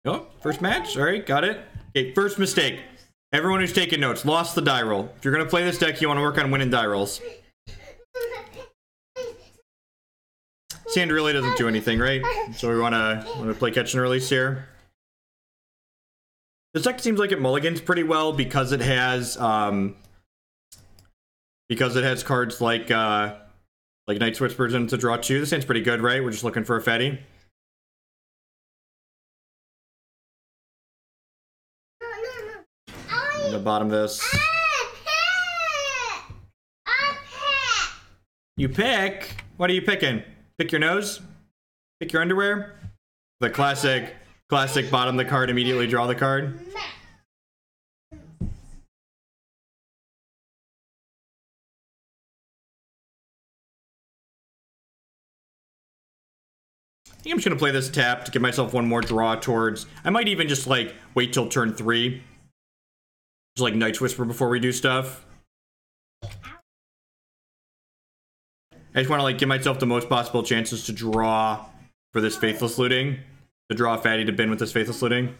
Oh, first match. All right, got it. Okay, first mistake. Everyone who's taking notes, lost the die roll. If you're going to play this deck, you want to work on winning die rolls. Sand really doesn't do anything, right? So we want to play catch and release here. This deck seems like it mulligans pretty well because it has cards like Night's Whispers and to draw 2. This hand's pretty good, right? We're just looking for a fatty. I'm gonna bottom this. You pick? What are you picking? Pick your nose? Pick your underwear? The classic bottom the card, immediately draw the card. I think I'm just gonna play this tap to give myself one more draw towards. I might even just like wait till turn 3. Just like Night's Whisper before we do stuff. I just want to like give myself the most possible chances to draw for this Faithless Looting. To draw a fatty to bin with this Faithless Looting.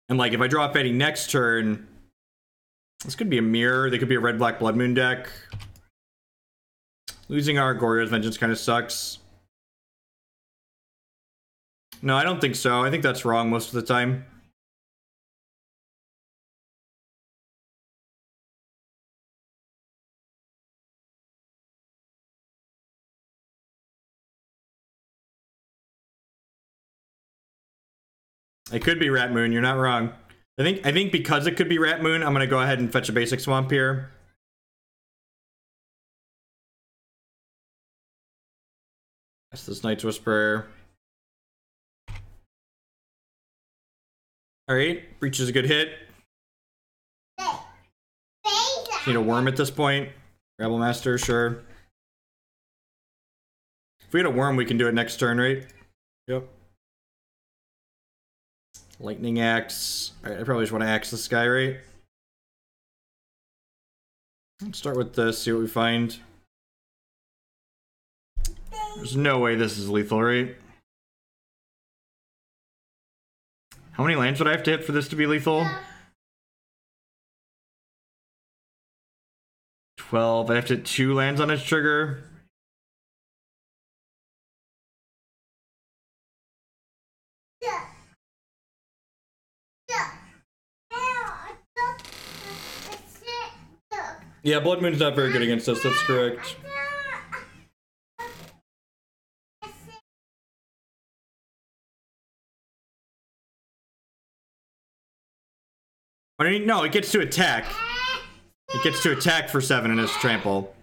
And like if I draw a fatty next turn, this could be a mirror. They could be a red-black Blood Moon deck. Losing our Goryo's Vengeance kind of sucks. No, I don't think so. I think that's wrong most of the time. It could be Rat Moon, you're not wrong. I think because it could be Rat Moon, I'm gonna go ahead and fetch a basic swamp here. That's this Night's Whisper. Alright, Breach is a good hit. Need a worm at this point. Rebel Master, sure. If we had a worm, we can do it next turn, right? Yep. Lightning Axe. Alright, I probably just want to axe this guy, right? Let's start with this, see what we find. There's no way this is lethal, right? How many lands would I have to hit for this to be lethal? 12. I'd have to hit 2 lands on its trigger. Yeah, Blood Moon's not very good against us, that's correct. No, it gets to attack. It gets to attack for 7 in its trample.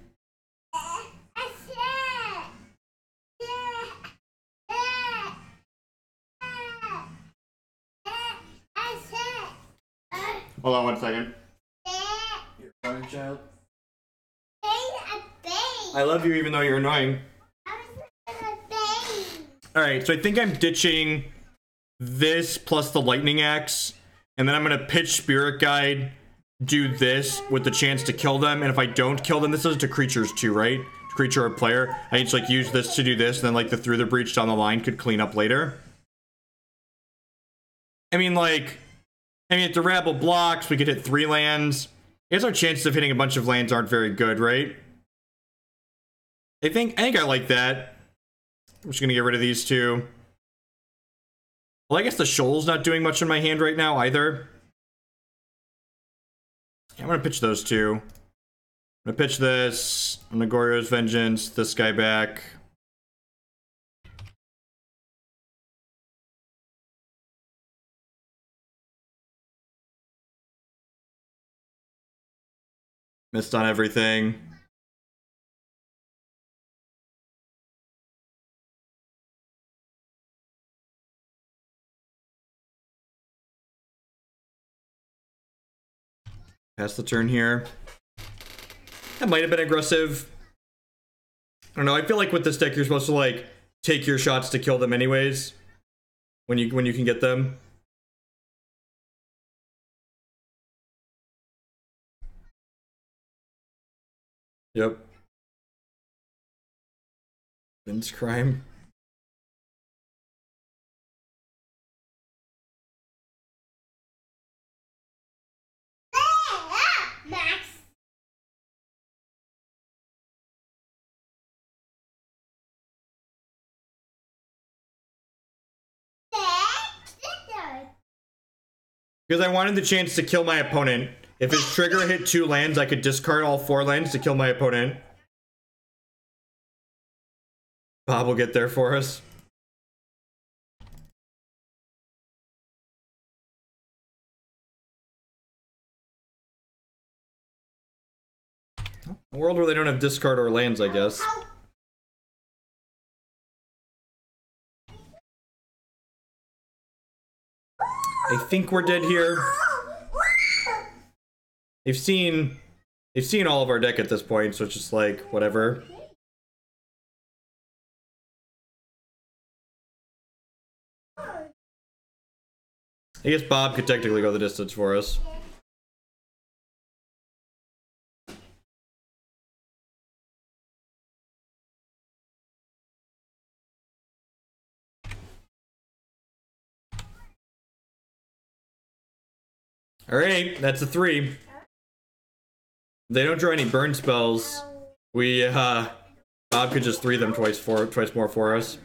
Hold on one second. You're a funny child. I love you even though you're annoying. Alright, so I think I'm ditching this plus the Lightning Axe. And then I'm going to pitch Spirit Guide, do this with the chance to kill them. And if I don't kill them, this is to creatures too, right? Creature or player. I need to like use this to do this. And then like the Through the Breach down the line could clean up later. I mean, if the Rabble blocks, we could hit 3 lands. I guess our chances of hitting a bunch of lands aren't very good, right? I think I like that. I'm just going to get rid of these 2. Well, I guess the Shoal's not doing much in my hand right now either. I'm gonna pitch those 2. I'm gonna pitch this. I'm gonna Goryo's Vengeance, this guy back. Missed on everything. Pass the turn here. That might have been aggressive. I don't know. I feel like with this deck, you're supposed to like take your shots to kill them anyways. When you can get them. Yep. Vince crime. Because I wanted the chance to kill my opponent. If his trigger hit 2 lands, I could discard all 4 lands to kill my opponent. Bob will get there for us. A world where they don't have discard or lands, I guess. I think we're dead here. They've seen all of our deck at this point, so it's just like, whatever. I guess Bob could technically go the distance for us. Alright, that's a 3. They don't draw any burn spells. We, Bob could just 3 them twice more for us.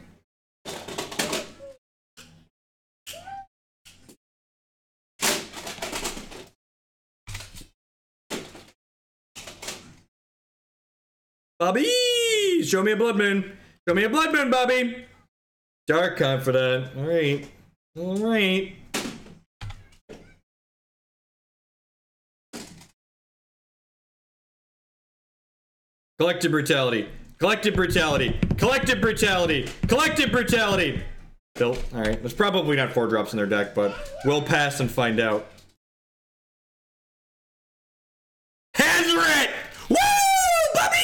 Bobby! Show me a blood moon! Show me a blood moon, Bobby! Dark Confidant. Alright. Alright. Collective Brutality. Collective Brutality. Collective Brutality. Collective Brutality. Built. Alright. There's probably not 4 drops in their deck, but we'll pass and find out. Hazaret! Woo! Bobby!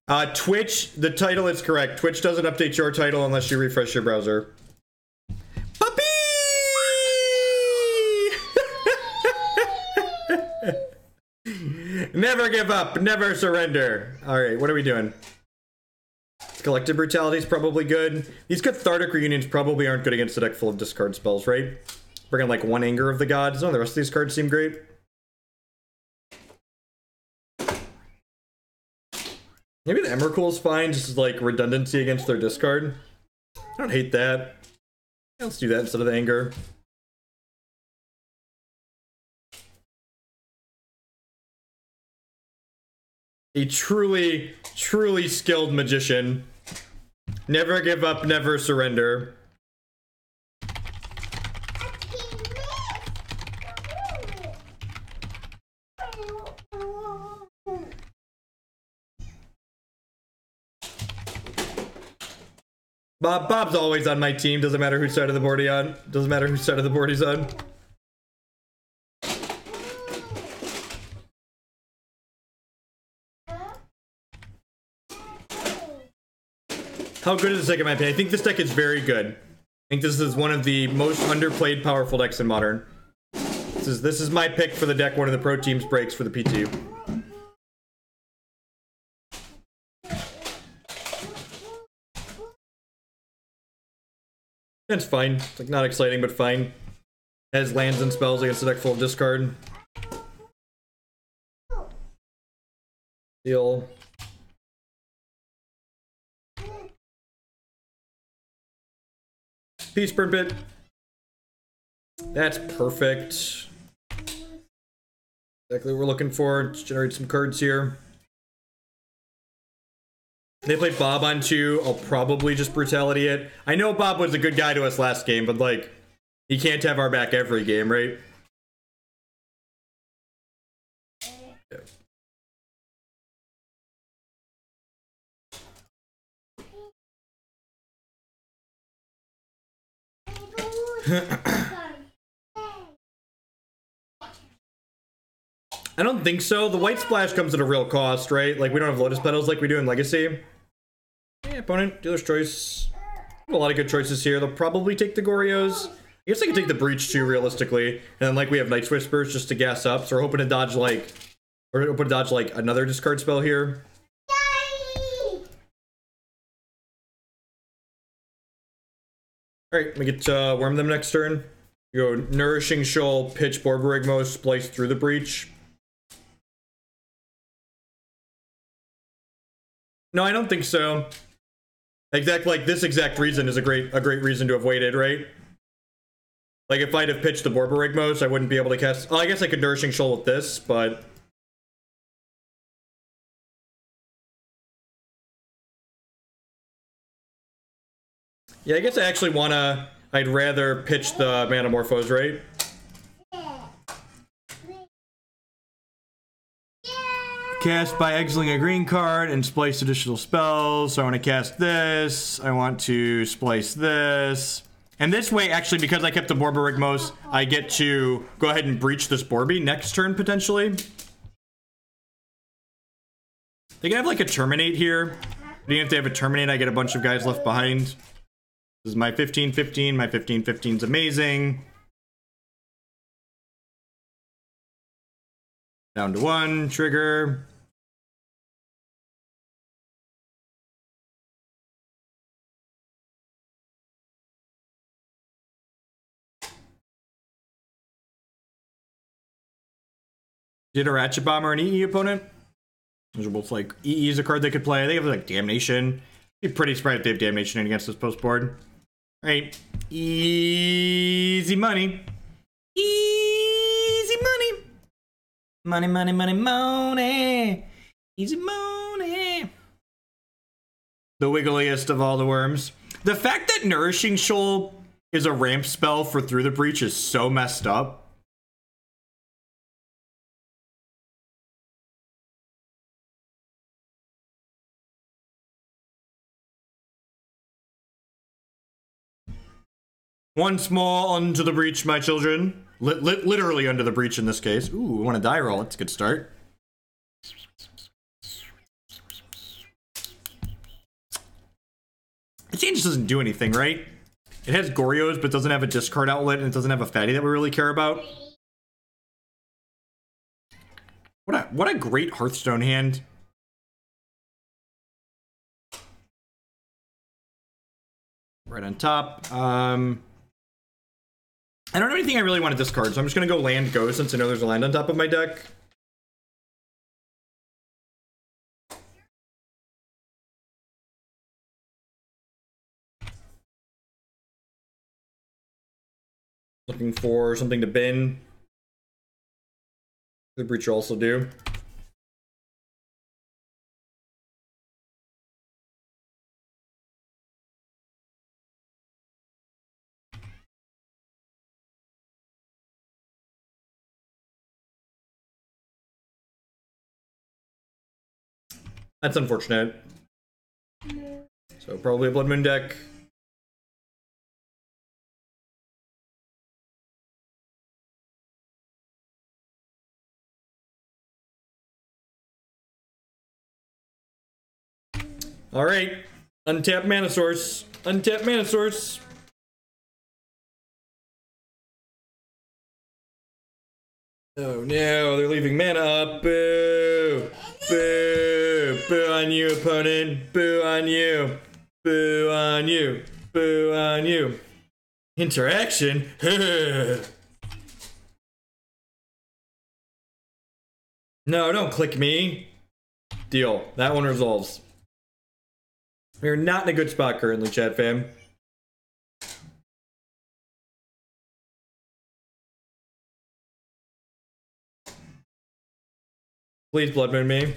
Bobby! Twitch, the title is correct. Twitch doesn't update your title unless you refresh your browser. Never give up, never surrender. Alright, what are we doing? Collective Brutality is probably good. These Cathartic Reunions probably aren't good against a deck full of discard spells, right? Bring in like 1 Anger of the Gods. No, the rest of these cards seem great. Maybe the Emrakul is fine, just as like redundancy against their discard. I don't hate that. Let's do that instead of the Anger. A truly, truly skilled magician. Never give up, never surrender. Bob's always on my team. Doesn't matter whose side of the board he's on. Doesn't matter whose side of the board he's on. How good is this deck in my opinion? I think this deck is very good. I think this is one of the most underplayed powerful decks in Modern. This is my pick for the deck one of the pro teams breaks for the PTU. That's fine. It's like not exciting, but fine. Has lands and spells against a deck full of discard. Deal. Peace, Burn Pit. That's perfect. Exactly what we're looking for. Let's generate some cards here. They played Bob on 2. I'll probably just Brutality it. I know Bob was a good guy to us last game, but like, he can't have our back every game, right? I don't think so. The white splash comes at a real cost, right? Like, we don't have Lotus Petals like we do in Legacy. Yeah, opponent, dealer's choice. A lot of good choices here. They'll probably take the Goryos. I guess they could take the Breach too, realistically. And then, like, we have Night's Whispers just to gas up. So we're hoping to dodge, like, We're gonna put a dodge like another discard spell here. Alright, we get Worm them next turn. We go Nourishing Shoal, pitch Borborygmos, splice through the breach. No, I don't think so. Like this exact reason is a great reason to have waited, right? Like if I'd have pitched the Borborygmos, I wouldn't be able to cast. Oh, I guess I could Nourishing Shoal with this, but yeah, I guess I actually wanna. I'd rather pitch the Manamorphose, right? Cast by exiling a green card and splice additional spells. So I want to cast this. I want to splice this. And this way, actually, because I kept the Borborygmos, I get to go ahead and breach this Borby next turn, potentially. They can have, like, a Terminate here. But even if they have a Terminate, I get a bunch of guys left behind. This is my 15-15. My 15-15 is amazing. Down to 1. Trigger. Did a Ratchet Bomber an EE opponent? Those are both like EE is a card they could play. They have like Damnation. Be pretty surprised if they have Damnation against this post board. Right. Easy money. Easy money. Money, money, money, money. Easy money. The wiggliest of all the worms. The fact that Nourishing Shoal is a ramp spell for Through the Breach is so messed up. Once more onto the breach, my children. Literally under the breach in this case. Ooh, we want a die roll. That's a good start. The change doesn't do anything, right? It has Goryos, but doesn't have a discard outlet, and it doesn't have a fatty that we really care about. What a great Hearthstone hand. Right on top. I don't have anything I really want to discard, so I'm just going to go land go since I know there's a land on top of my deck. Looking for something to bin. The breach will also do. That's unfortunate. So probably a Blood Moon deck. All right, untap mana source. Untap mana source. Oh no, they're leaving mana up. Boo! Boo! Boo on you, opponent. Boo on you. Boo on you. Boo on you. Interaction? No, don't click me. Deal. That one resolves. We're not in a good spot currently, chat fam. Please Blood Moon me.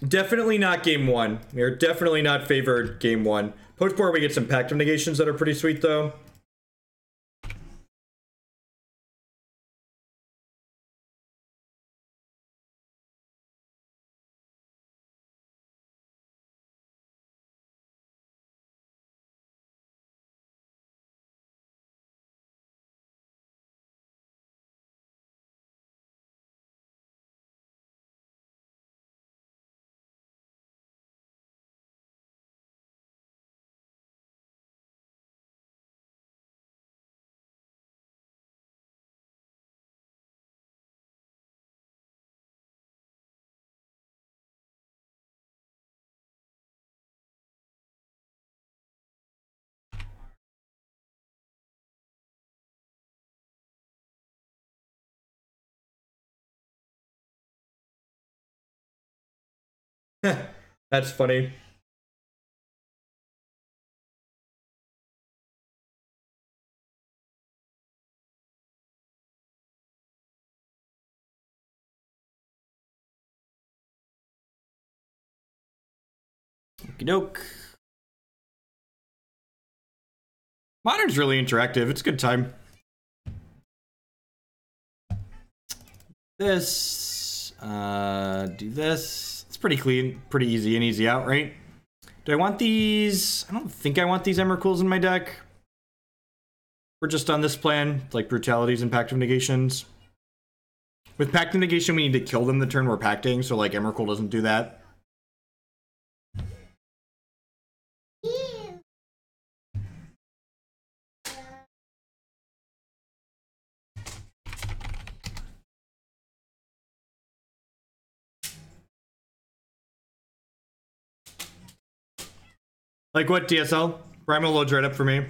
Definitely not game one. We are definitely not favored game one. Post board we get some Pact of Negations that are pretty sweet though. That's funny. Okie doke. Modern's really interactive. It's a good time. This. Do this. It's pretty clean, pretty easy and easy out, right? Do I want these? I don't think I want these Emrakuls in my deck. We're just on this plan, like Brutalities and Pact of Negations. With Pact of Negation, we need to kill them the turn we're pacting, so like Emrakul doesn't do that. Like what, DSL? Primal loads right up for me.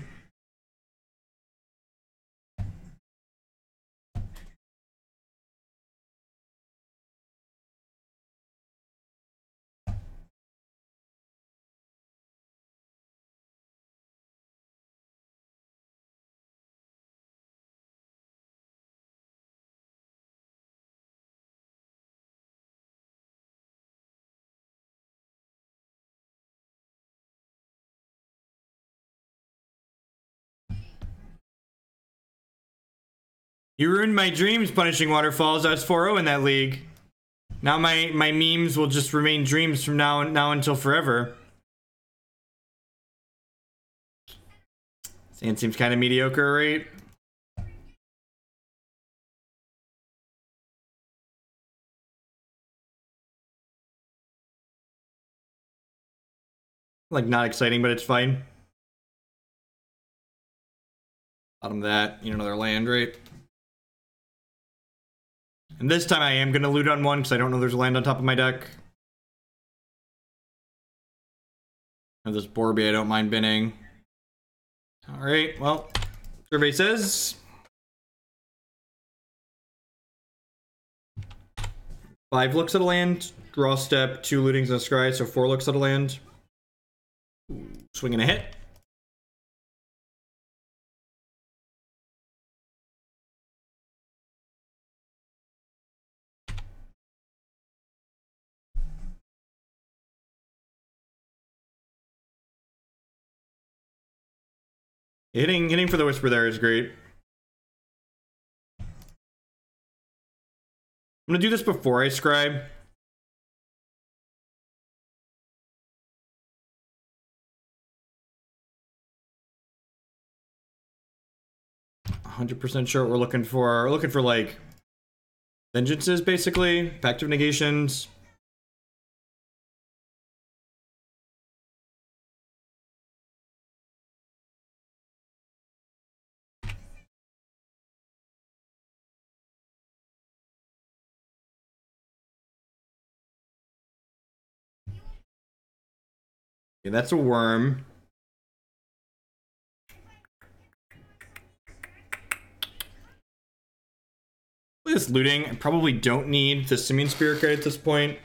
You ruined my dreams, Punishing Waterfalls. I was 4-0 in that league. Now my memes will just remain dreams from now until forever. Sand seems kind of mediocre, right? Like, not exciting, but it's fine. Bottom of that, you know, another land, right? And this time I am going to loot on one because I don't know there's a land on top of my deck. And this Borby I don't mind binning. Alright, well, survey says 5 looks at a land, draw step, 2 lootings and a scry, so 4 looks at a land. Swinging a hit. Hitting for the Whisper there is great. I'm gonna do this before I scribe. %, sure what we're looking for. We're looking for like vengeances, basically. Pact of Negations. Okay, that's a worm. This looting, I probably don't need the Simian Spirit Guide at this point.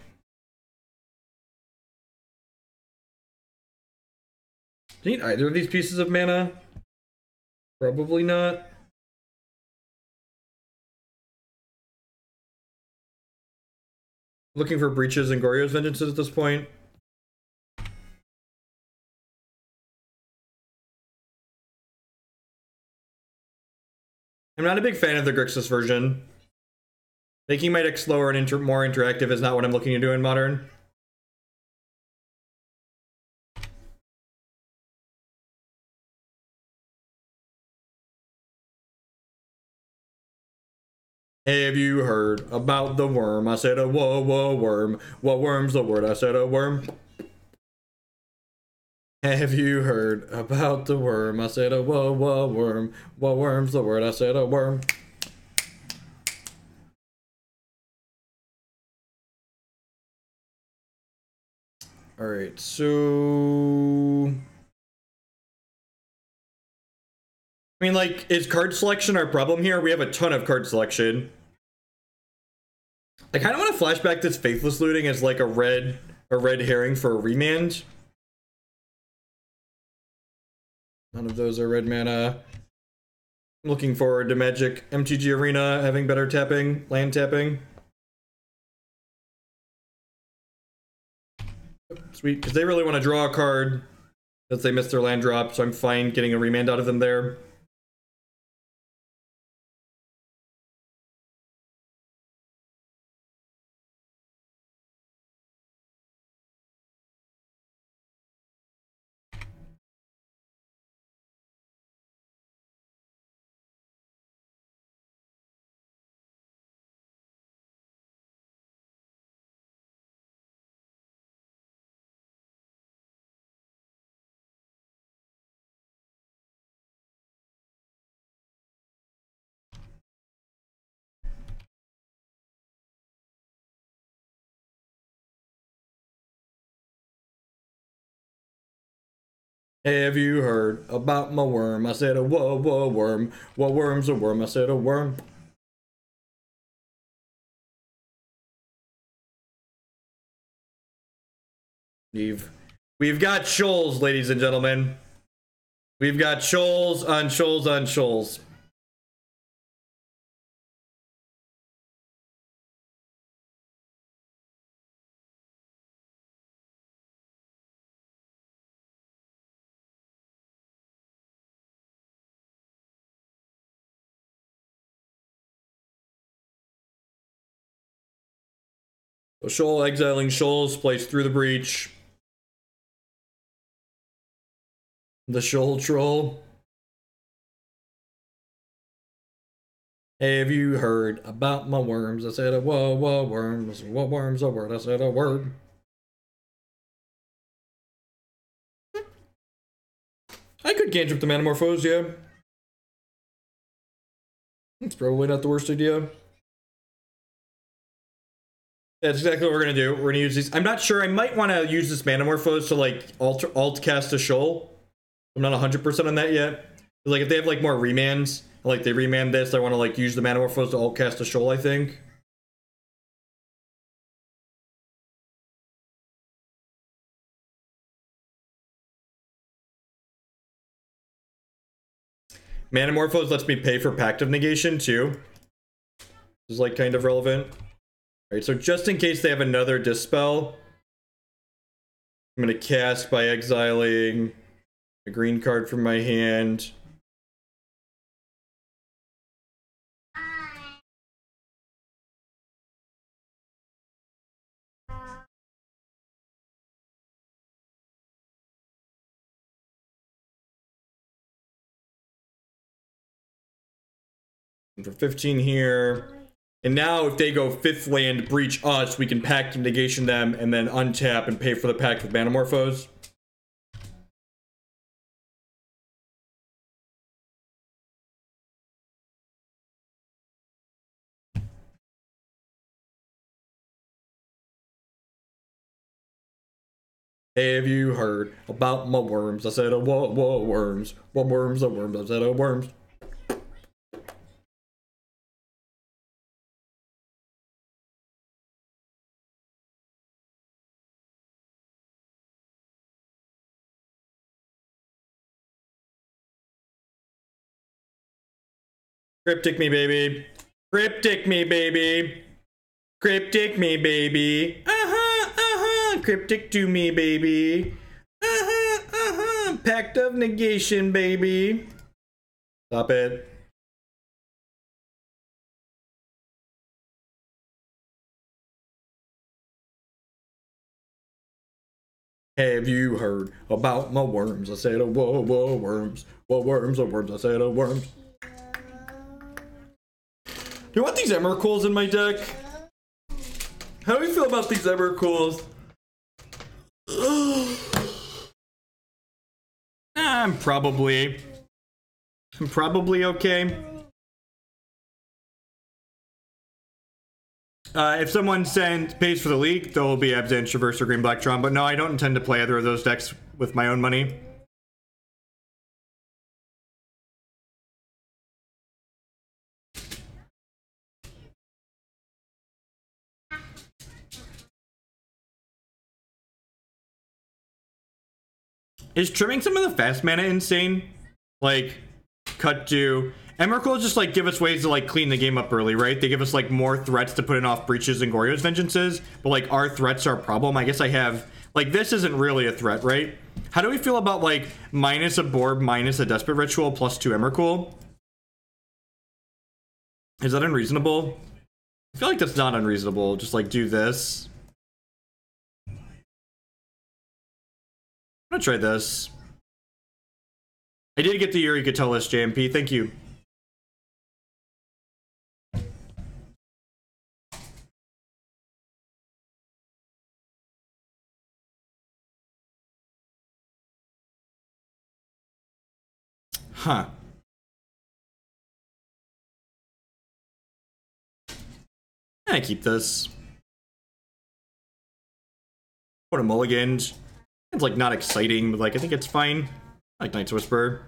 Do you need either of these pieces of mana? Probably not. Looking for breaches and Goryo's vengeances at this point. I'm not a big fan of the Grixis version. Making my deck slower and more interactive is not what I'm looking to do in Modern. Have you heard about the worm? I said a whoa worm. What worm's the word? I said a worm. Have you heard about the worm? I said a whoa worm. What worm's the word? I said a worm. Alright, so I mean, like, is card selection our problem here? We have a ton of card selection. I kind of want to flashback this Faithless Looting as like a red a red herring for a remand. None of those are red mana. I'm looking forward to Magic MTG Arena having better tapping, land tapping. Sweet, because they really want to draw a card since they missed their land drop, so I'm fine getting a remand out of them there. Have you heard about my worm? I said a whoa worm. What worm's a worm? I said a worm. We've got shoals, ladies and gentlemen. We've got shoals on shoals on shoals. So Shoal exiling shoals, plays through the breach. The Shoal Troll. Hey, have you heard about my worms? I said a whoa worms. What worms a word? I said a word. I could cantrip the Manamorphose, yeah. It's probably not the worst idea. That's exactly what we're gonna do. We're gonna use these. I'm not sure. I might want to use this Manamorphose to like alt cast a Shoal. I'm not 100% on that yet. Like if they have like more remands, like they remand this, I want to like use the Manamorphose to alt cast a Shoal, I think. Manamorphose lets me pay for Pact of Negation too. This is like kind of relevant. Alright, so just in case they have another Dispel, I'm gonna cast by exiling a green card from my hand. And for 15 here. And now if they go 5th land, breach us, we can Pact of Negation them and then untap and pay for the Pact with Manamorphose. Have you heard about my worms? I said, whoa, worms. What worms are worms? I said, worms. Cryptic me, baby. Cryptic me, baby. Cryptic me, baby. Cryptic to me, baby. Pact of Negation, baby. Stop it. Have you heard about my worms? I said, whoa, worms. What worms are worms? I said, worms. Do you want these Emrakuls in my deck? How do you feel about these Emrakuls? I'm probably okay. If someone pays for the league, there will be Abzan, Traverse, or Green Black Tron. But no, I don't intend to play either of those decks with my own money. Is trimming some of the fast mana insane? Like, cut to... Emrakul just, like, give us ways to, like, clean the game up early, right? They give us, like, more threats to put in off breaches and Goryo's vengeances, but, like, our threats are a problem. I guess I have... Like, this isn't really a threat, right? How do we feel about, like, minus a Borb, minus a Desperate Ritual, plus 2 Emrakul? Is that unreasonable? I feel like that's not unreasonable. Just, like, do this. I'm gonna try this. I did get the Eureka Telus, JMP. Thank you. Huh. I keep this. What a mulligan. It's like not exciting, but like I think it's fine. I like Knight's Whisper.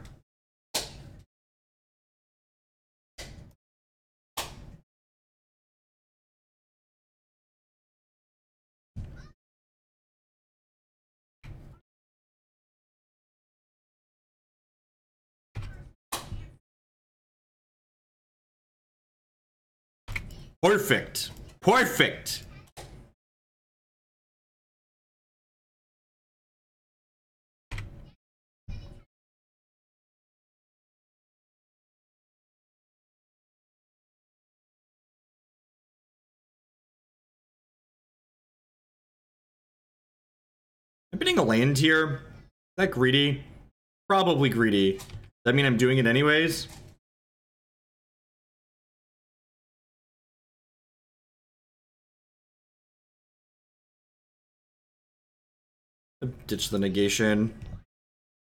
Perfect. Perfect. I'm bidding a land here. Is that greedy? Probably greedy. Does that mean I'm doing it anyways? Ditch the negation.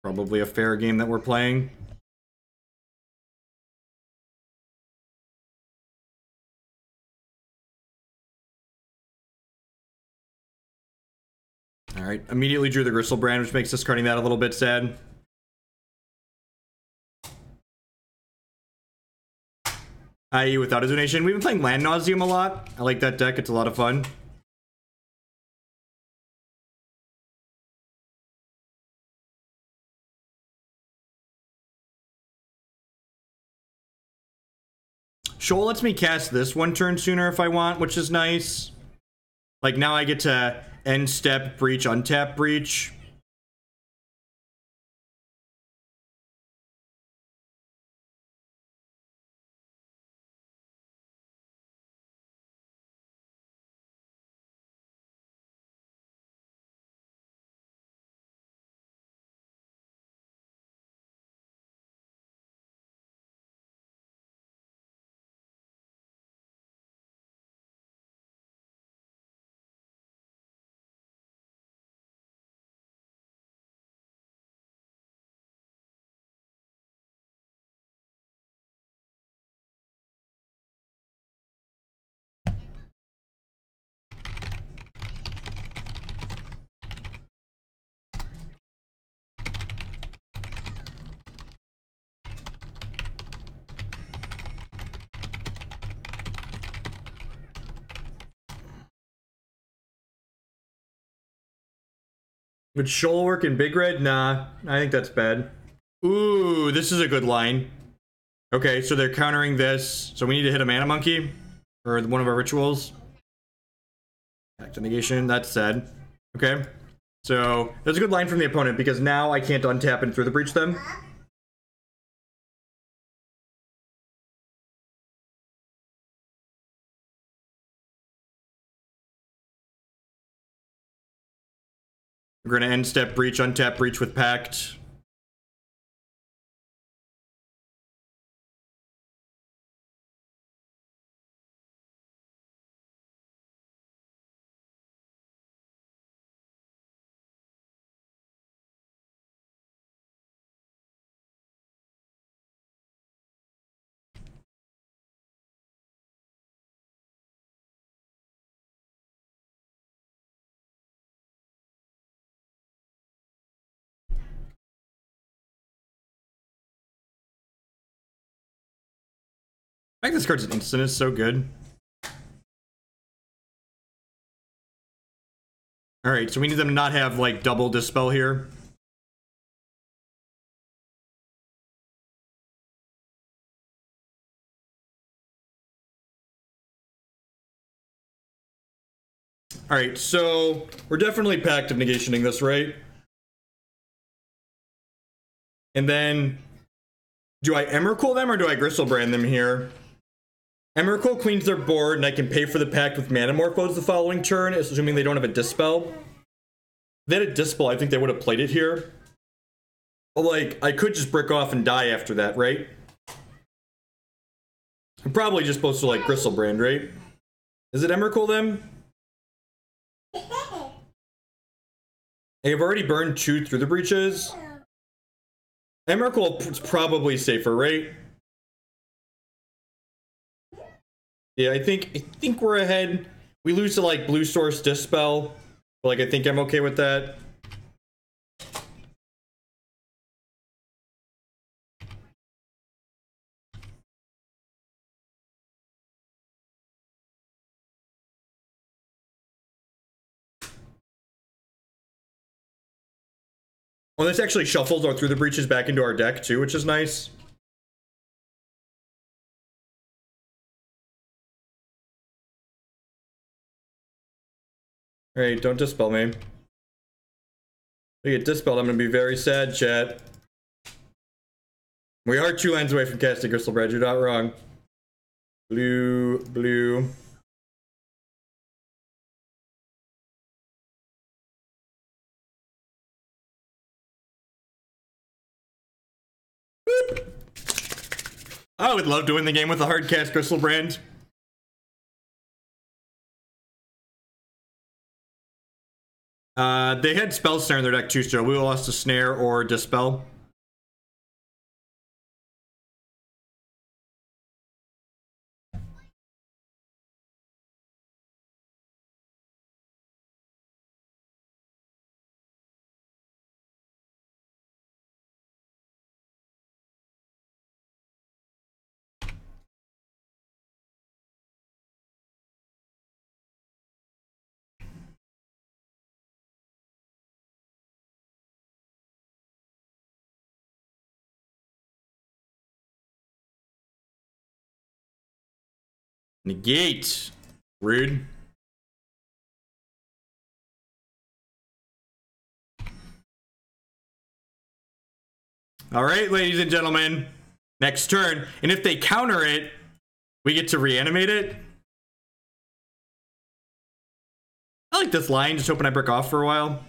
Probably a fair game that we're playing. Alright, immediately drew the Griselbrand, which makes discarding that a little bit sad. I.e. without a donation. We've been playing Land Nauseam a lot. I like that deck, it's a lot of fun. Shoal lets me cast this one turn sooner if I want, which is nice. Like, now I get to end step, breach, untap, breach. Would Shoal work in Big Red? Nah, I think that's bad. Ooh, this is a good line. Okay, so they're countering this. So we need to hit a Mana Monkey. Or one of our rituals. Pact of Negation, that's sad. Okay. So, that's a good line from the opponent, because now I can't untap and through the breach them. We're gonna end step breach, untap breach with Pact. I think this card's an instant is so good. Alright, so we need them to not have, like, double Dispel here. Alright, so we're definitely Pact of Negationing this, right? And then, do I Emrakul them or do I Griselbrand them here? Emrakul cleans their board, and I can pay for the Pact with Manamorphose the following turn, assuming they don't have a Dispel. If they had a Dispel, I think they would have played it here. But, like, I could just brick off and die after that, right? I'm probably just supposed to, like, Griselbrand, right? Is it Emrakul them? They have already burned 2 through the breaches. Emrakul is probably safer, right? Yeah, I think we're ahead. We lose to like Blue Source Dispel. But, like, I think I'm okay with that. Well, this actually shuffles our through the breaches back into our deck too, which is nice. Alright, don't dispel me. If we get dispelled, I'm gonna be very sad, chat. We are 2 lands away from casting Griselbrand, you're not wrong. Blue, blue. I would love to win the game with a hard cast Griselbrand. They had Spell Snare in their deck too, so we lost to Snare or Dispel. Negate. Rude. All right, ladies and gentlemen. Next turn. And if they counter it, we get to reanimate it. I like this line. Just hoping I brick off for a while.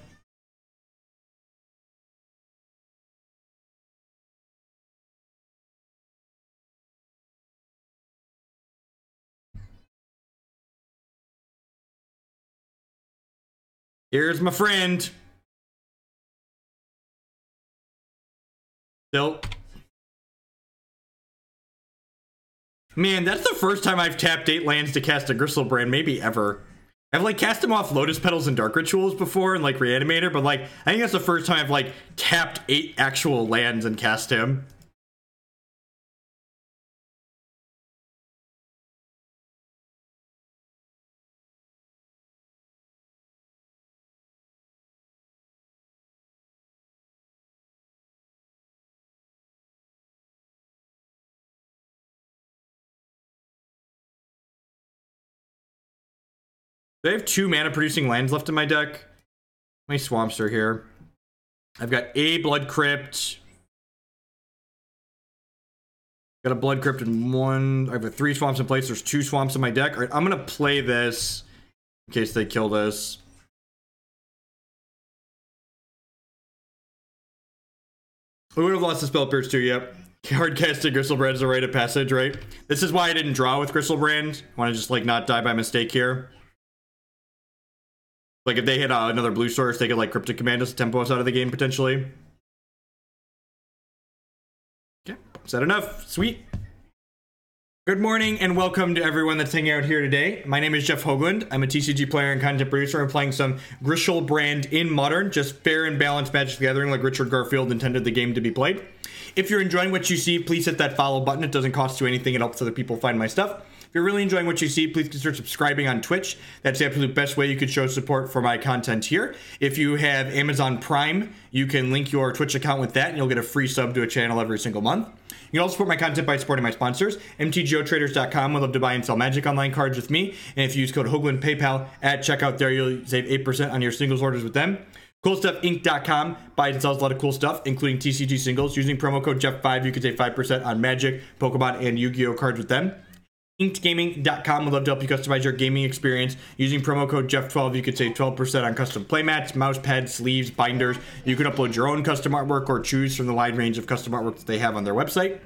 Here's my friend. Nope. Man, that's the first time I've tapped 8 lands to cast a Griselbrand, maybe ever. I've like cast him off Lotus Petals and Dark Rituals before and like Reanimator, but like I think that's the first time I've like tapped 8 actual lands and cast him. I have 2 mana producing lands left in my deck. My swamps are here. I've got a Blood Crypt. Got a Blood Crypt and 1. I have 3 swamps in place. There's 2 swamps in my deck. All right, I'm gonna play this in case they kill this. We would have lost the Spell Pierce too, yep. Hard casting Griselbrand is a rite of passage, right? This is why I didn't draw with Griselbrand. I want to just like not die by mistake here. Like, if they hit another blue source, they could, like, Cryptic Command us, tempo us out of the game, potentially. Okay, is that enough? Sweet. Good morning, and welcome to everyone that's hanging out here today. My name is Jeff Hoagland. I'm a TCG player and content producer. I'm playing some Grishoalbrand in Modern, just fair and balanced Magic the Gathering like Richard Garfield intended the game to be played. If you're enjoying what you see, please hit that follow button. It doesn't cost you anything. It helps other people find my stuff. If you're really enjoying what you see, please consider subscribing on Twitch. That's the absolute best way you could show support for my content here. If you have Amazon Prime, you can link your Twitch account with that, and you'll get a free sub to a channel every single month. You can also support my content by supporting my sponsors. MTGOtraders.com would love to buy and sell Magic Online cards with me. And if you use code Hoagland PayPal at checkout there, you'll save 8% on your singles orders with them. CoolStuffInc.com buys and sells a lot of cool stuff, including TCG singles. Using promo code Jeff5, you can save 5% on Magic, Pokemon, and Yu-Gi-Oh cards with them. InkedGaming.com would love to help you customize your gaming experience. Using promo code Jeff12, you could save 12% on custom playmats, mouse pads, sleeves, binders. You can upload your own custom artwork or choose from the wide range of custom artwork that they have on their website.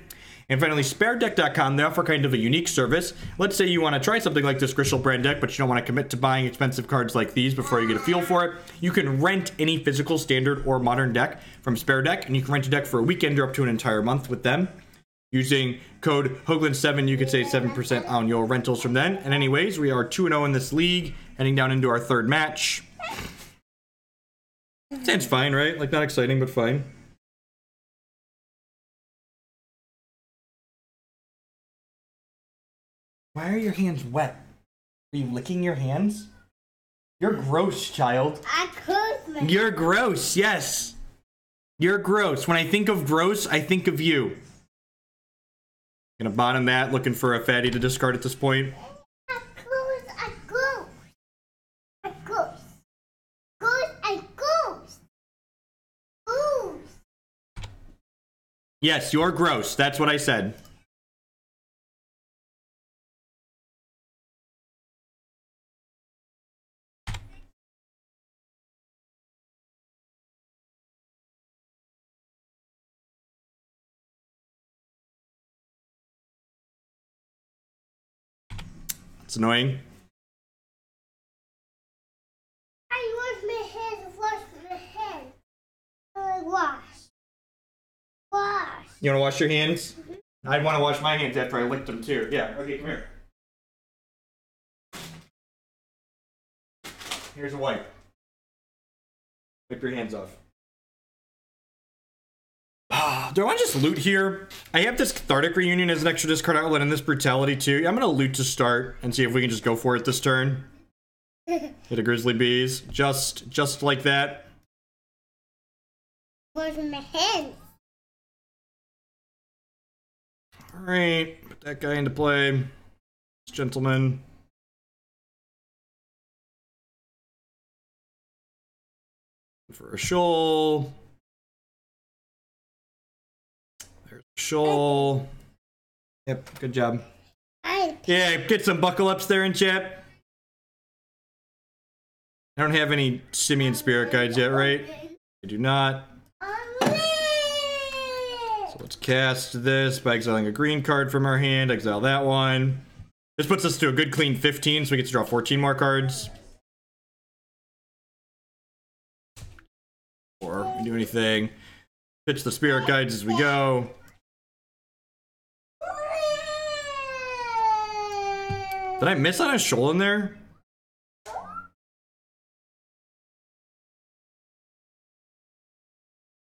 And finally, SpareDeck.com, they offer kind of a unique service. Let's say you want to try something like this Grishoalbrand deck, but you don't want to commit to buying expensive cards like these before you get a feel for it. You can rent any physical, standard, or modern deck from SpareDeck, and you can rent a deck for a weekend or up to an entire month with them. Using code Hoagland7, you could save 7% on your rentals from them. And anyways, we are 2-0 in this league, heading down into our third match. Sounds fine, right? Like, not exciting, but fine. Why are your hands wet? Are you licking your hands? You're gross, child. You're gross, yes. You're gross. When I think of gross, I think of you. Gonna bottom that, looking for a fatty to discard at this point. Yes, you're gross. That's what I said. It's annoying. I wash my hands. Wash. You want to wash your hands? I'd want to wash my hands after I licked them too. Yeah, okay, come here. Here's a wipe. Wipe your hands off. Do I want to just loot here? I have this Cathartic Reunion as an extra discard outlet and this Brutality too. I'm going to loot to start and see if we can just go for it this turn. Hit a Grizzly Bees. Just like that. Wash my hands. Alright, put that guy into play. This gentleman. For a shoal. There's a shoal. Yep, good job. Yeah, get some buckle ups there in chat. I don't have any Simian Spirit Guides yet, right? I do not. So let's cast this by exiling a green card from our hand. Exile that one. This puts us to a good clean 15, so we get to draw 14 more cards. Or we do anything. Pitch the Spirit Guides as we go. Did I miss on a shoal in there?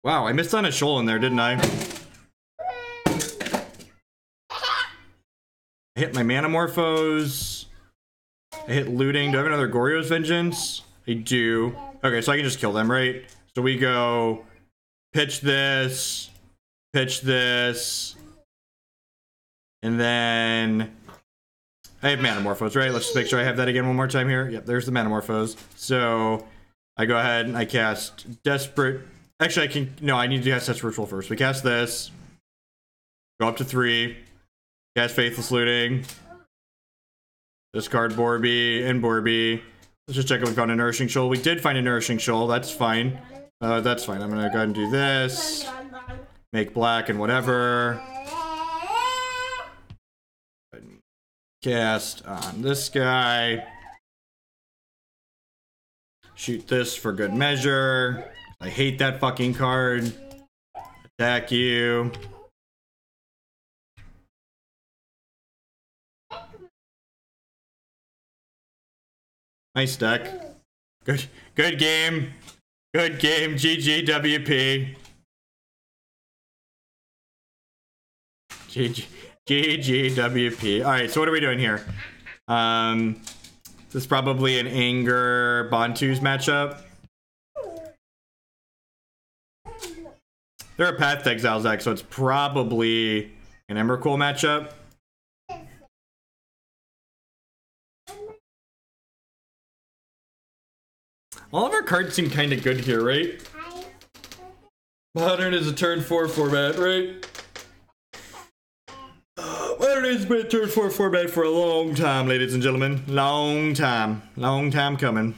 Wow, I missed on a shoal in there, didn't I? I hit my Manamorphose. I hit Looting. Do I have another Goryo's Vengeance? I do. Okay, so I can just kill them, right? So we go pitch this, and then I have Manamorphose, right? Let's just make sure I have that again one more time here. Yep, there's the Manamorphose. So I go ahead and I cast Desperate. Actually, I can. No, I need to cast Test Ritual first. We cast this. Go up to 3. Cast Faithless Looting. Discard Borby and Borby. Let's just check if we found a Nourishing Shoal. We did find a Nourishing Shoal. That's fine. That's fine. I'm gonna go ahead and do this. Make black and whatever. Cast on this guy. Shoot this for good measure. I hate that fucking card. Attack you. Nice deck. Good game. Good game. GG WP. GG. GGWP. All right, so what are we doing here? This is probably an Anger Bontu's matchup. They're a Path to Exile deck, so it's probably an Emrakul matchup. All of our cards seem kind of good here, right? Modern is a turn 4 format, right? Modern has been a turn 4 format for a long time, ladies and gentlemen. Long time. Long time coming.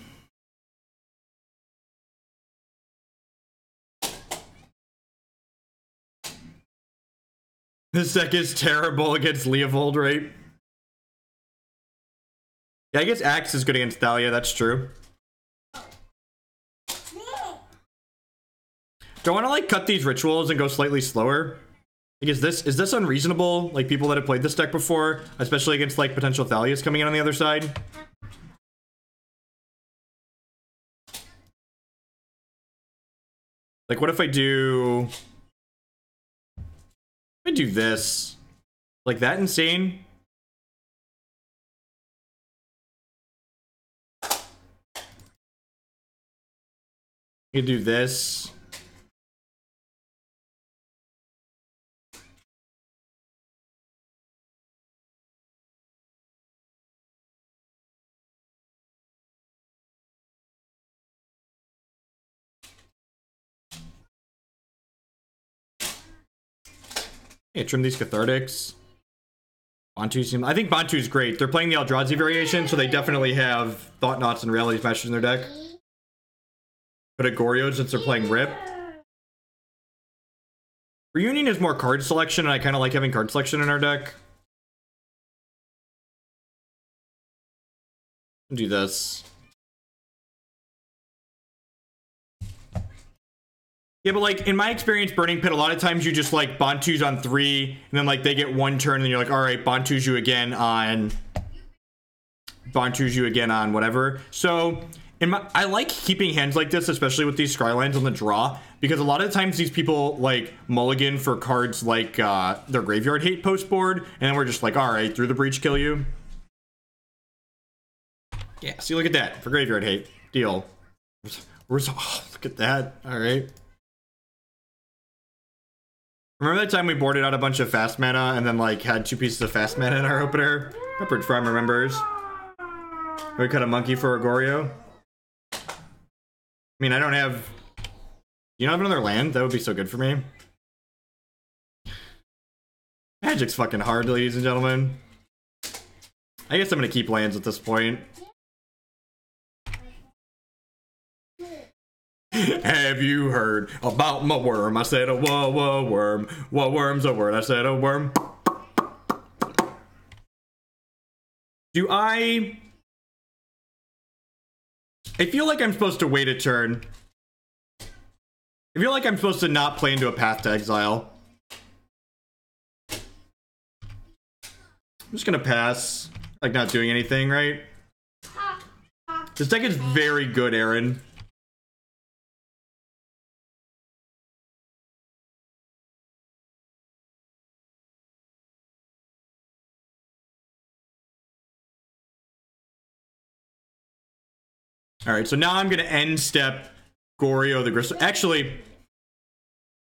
This deck is terrible against Leovold, right? Yeah, I guess Axe is good against Thalia, that's true. Do I want to like cut these rituals and go slightly slower? Like, is this unreasonable? Like people that have played this deck before, especially against like potential Thalias coming in on the other side. Like, what if I do this? Like that insane? You do this. Yeah, trim these Cathartics. Bontu seems... I think Bontu's great. They're playing the Eldrazi variation, so they definitely have Thought Knots and Reality Smashers in their deck. But a Goryo since they're playing Rip. Reunion is more card selection, and I kind of like having card selection in our deck. Do this. Yeah, but like in my experience, Burning Pit, a lot of times you just like Bontu's on 3, and then like they get 1 turn, and you're like, all right, Bontu's you again on whatever. So I like keeping hands like this, especially with these Skylands on the draw, because a lot of times these people like mulligan for cards like their Graveyard Hate post board, and then we're just like, all right, through the Breach kill you. Yeah, see, look at that for Graveyard Hate deal. Oh, look at that. All right. Remember that time we boarded out a bunch of fast mana and then like had 2 pieces of fast mana in our opener? Peppered Farm remembers. We cut a monkey for a Goryo. I mean, I don't have... You don't have another land? That would be so good for me. Magic's fucking hard, ladies and gentlemen. I guess I'm gonna keep lands at this point. Have you heard about my worm? I said a worm. What worm's a word? I said a worm. I feel like I'm supposed to wait a turn. I feel like I'm supposed to not play into a Path to Exile. I'm just gonna pass. Like not doing anything, right? This deck is very good, Aaron. All right, so now I'm gonna end step Goryo the Gristle. Actually,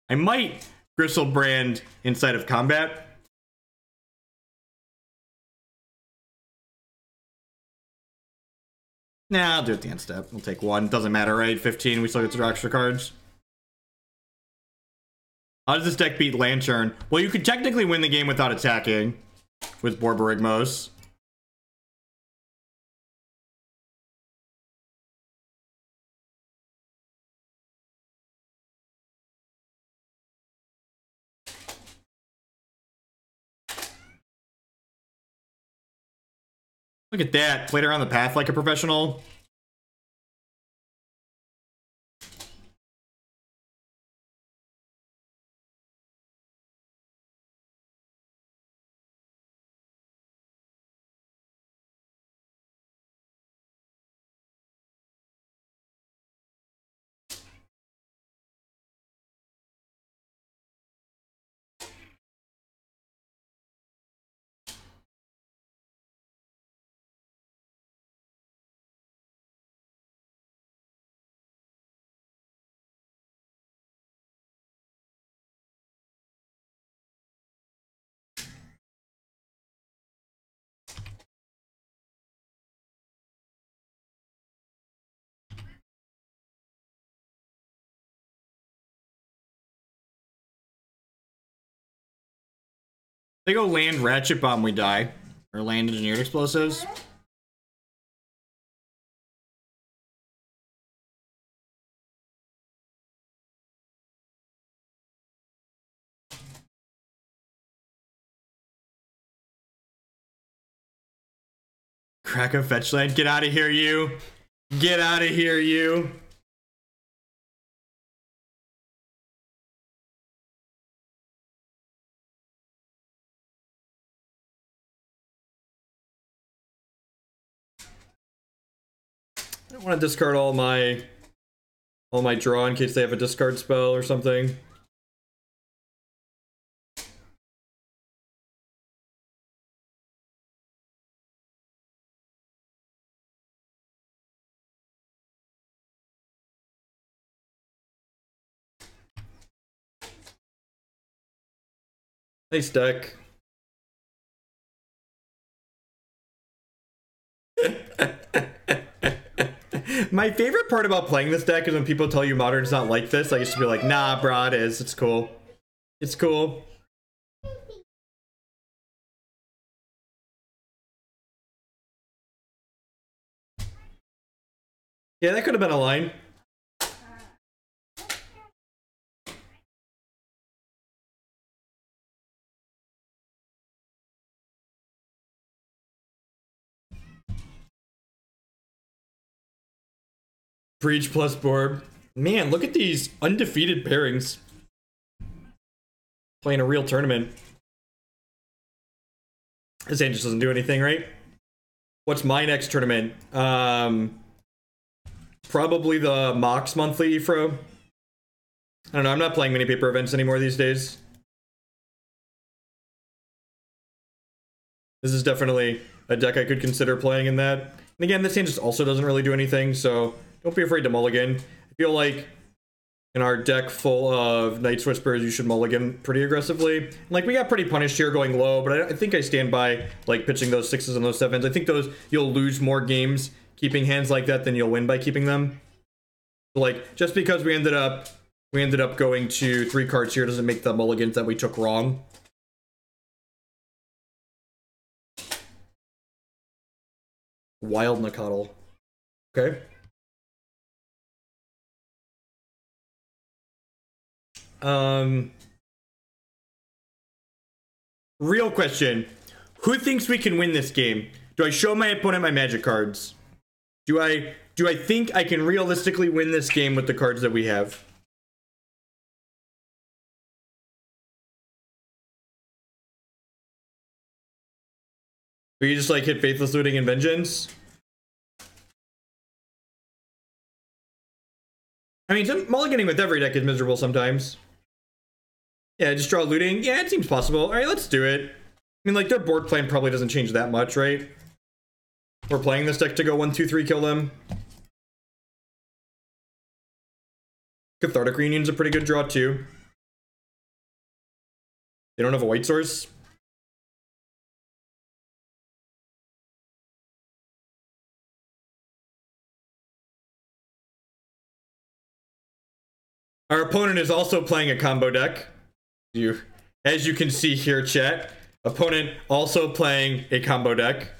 I might Grishoalbrand inside of combat. Nah, I'll do it at the end step. We'll take 1. Doesn't matter, right? 15. We still get to draw extra cards. How does this deck beat Lantern? Well, you could technically win the game without attacking with Borborygmos. Look at that. Played around the path like a professional. They go land Ratchet Bomb, we die. Or land Engineered Explosives. Crack a fetch land. Get out of here, you. Get out of here, you. I don't want to discard all my draw in case they have a discard spell or something. Nice deck. My favorite part about playing this deck is when people tell you Modern's not like this. I used to be like, nah, bro, it is. It's cool. It's cool. Yeah, that could have been a line. Breach plus Borb. Man, look at these undefeated pairings. Playing a real tournament. This hand just doesn't do anything, right? What's my next tournament? Probably the Mox monthly Ifro. I don't know, I'm not playing many paper events anymore these days. This is definitely a deck I could consider playing in that. And again, this hand just also doesn't really do anything, so don't be afraid to mulligan. I feel like in our deck full of Night's Whispers, you should mulligan pretty aggressively. Like, we got pretty punished here going low, but I think I stand by, like, pitching those 6s and those 7s. I think those, you'll lose more games keeping hands like that than you'll win by keeping them. Like, just because we ended up going to 3 cards here doesn't make the mulligans that we took wrong. Wild Nakatl. Okay. Real question. Who thinks we can win this game? Do I show my opponent my magic cards? Do I think I can realistically win this game with the cards that we have? Or you just like hit Faithless Looting and Vengeance? I mean, mulliganing with every deck is miserable sometimes. Yeah, just draw looting. Yeah, it seems possible. Alright, let's do it. I mean, like, their board plan probably doesn't change that much, right? We're playing this deck to go 1, 2, 3, kill them. Cathartic Reunion's a pretty good draw, too. They don't have a white source. Our opponent is also playing a combo deck. As you can see here, chat. Opponent also playing a combo deck.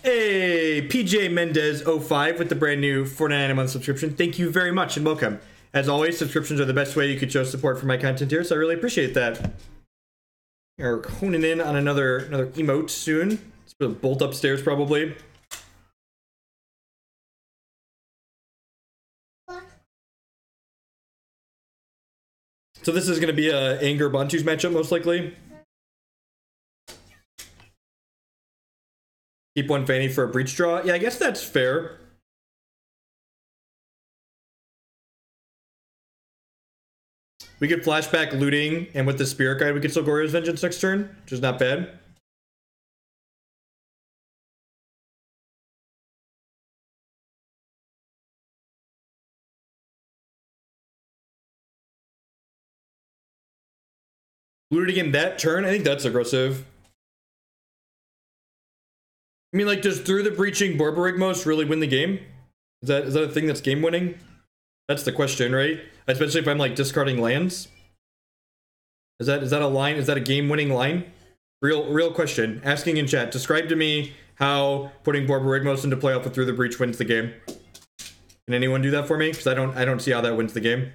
Hey, PJ Mendez 05 with the brand new $4.99 a month subscription. Thank you very much and welcome. As always, subscriptions are the best way you could show support for my content here, so I really appreciate that. We're honing in on another emote soon. Let's put a bolt upstairs probably. So this is going to be a Anger Bontu's matchup most likely. Keep one Fanny for a breach draw. Yeah, I guess that's fair. We could flashback looting, and with the Spirit Guide, we could still Goryo's Vengeance next turn, which is not bad. Looting in that turn, I think that's aggressive. I mean, like, does through the breaching Borborygmos really win the game? Is that a thing that's game winning? That's the question, right? Especially if I'm like discarding lands. Is that a line? Is that a game winning line? Real question. Asking in chat. Describe to me how putting Borborygmos into play off of through the breach wins the game. Can anyone do that for me? Because I don't see how that wins the game.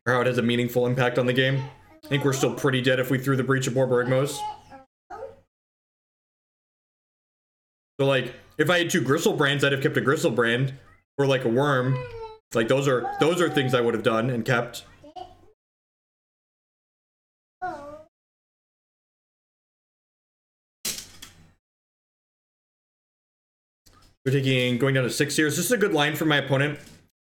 Or how it has a meaningful impact on the game. I think we're still pretty dead if we threw the breach of Borborygmos. So like, if I had 2 Griselbrands, I'd have kept a Griselbrand. Or like a Worm. Like those are things I would have done and kept. We're going down to 6 here. This is a good line for my opponent.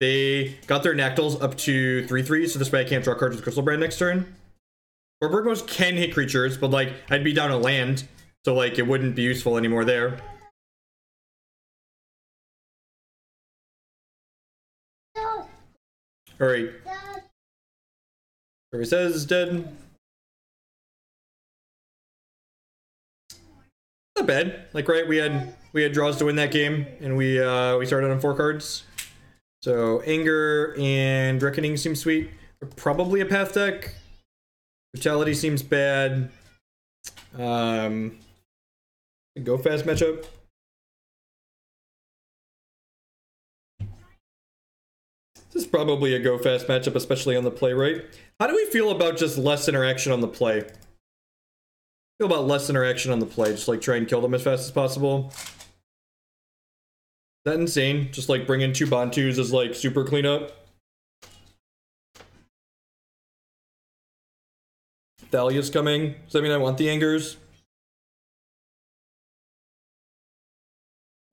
They got their Nactals up to 3/3, so this way I can't draw cards with Griselbrand next turn. Borborygmos can hit creatures, but like I'd be down a land, so like it wouldn't be useful anymore there. Alright. He says is dead. Not bad. Like, right, we had draws to win that game, and we started on 4 cards. So Anger and Reckoning seems sweet. Probably a path deck. Brutality seems bad. Go fast matchup. This is probably a go fast matchup, especially on the play, right? How do we feel about just less interaction on the play? Feel about less interaction on the play, just like try and kill them as fast as possible. Is that insane? Just like bring in 2 Bontus as like super cleanup. Thalia's coming. Does that mean I want the Angers?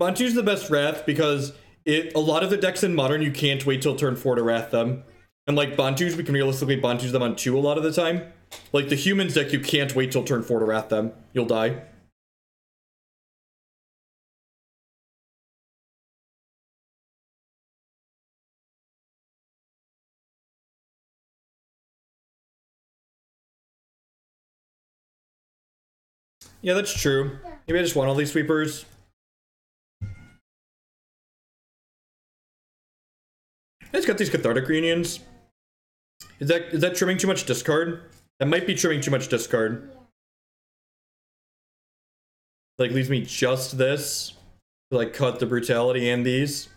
Bontu's the best Wrath because a lot of the decks in Modern, you can't wait till turn 4 to Wrath them. And like Bontus, we can realistically Bontus them on 2 a lot of the time. Like the Humans deck, you can't wait till turn 4 to Wrath them. You'll die. Yeah, that's true. Maybe I just want all these sweepers. I just got these Cathartic Reunions. Is that trimming too much discard? That might be trimming too much discard. Like, leaves me just this. To, like, cut the Brutality and these.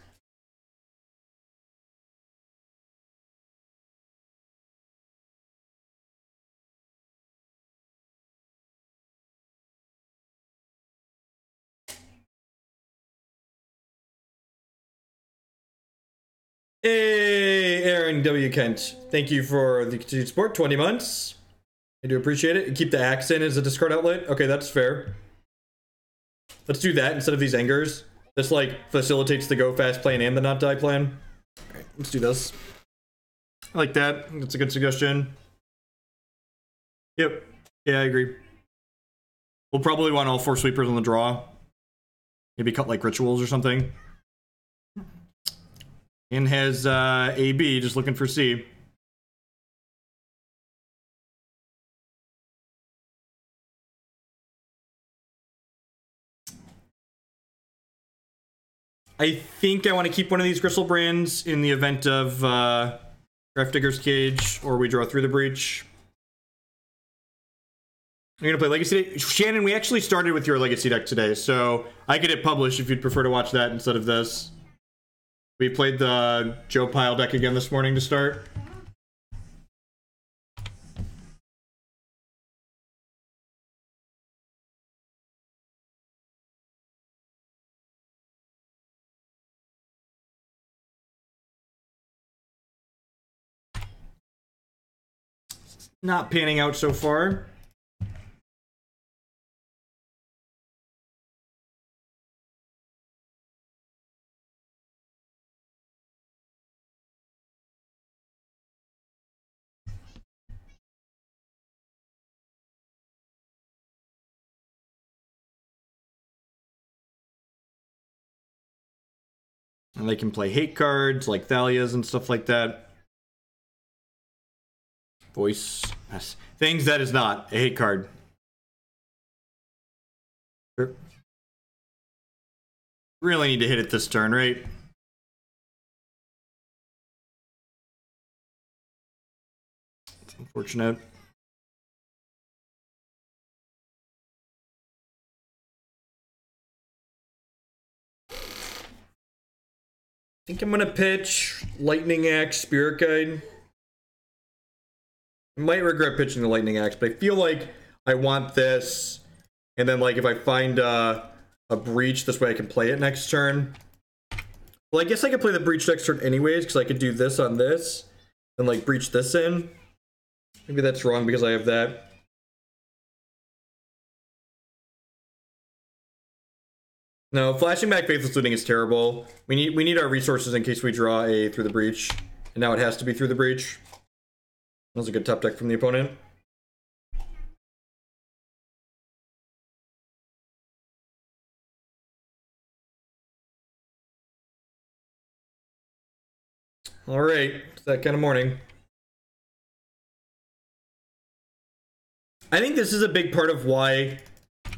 Hey, Aaron W. Kent. Thank you for the continued support. 20 months. I do appreciate it. Keep the axe in as a discard outlet. Okay, that's fair. Let's do that instead of these Angers. This, like, facilitates the go fast plan and the not die plan. Alright, let's do this. I like that. That's a good suggestion. Yep. Yeah, I agree. We'll probably want all 4 sweepers on the draw. Maybe cut, like, rituals or something. And has AB just looking for C. I think I want to keep one of these Griselbrands in the event of Gravedigger's Cage, or we draw through the breach. I'm gonna play Legacy Deck. Shannon, we actually started with your Legacy deck today, so I could hit publish if you'd prefer to watch that instead of this. We played the Joe Pile deck again this morning to start. Not panning out so far. And they can play hate cards like Thalia's and stuff like that. Voice. Things that is not a hate card. Really need to hit it this turn, right? It's unfortunate. I think I'm gonna pitch Lightning Axe, Spirit Guide. I might regret pitching the Lightning Axe, but I feel like I want this. And then, like, if I find a Breach, this way I can play it next turn. Well, I guess I could play the Breach next turn anyways, because I could do this on this. And, like, Breach this in. Maybe that's wrong because I have that. No, flashing back Faithless Looting is terrible. We need our resources in case we draw a Through the Breach. And now it has to be Through the Breach. That was a good top deck from the opponent. Alright, it's that kind of morning. I think this is a big part of why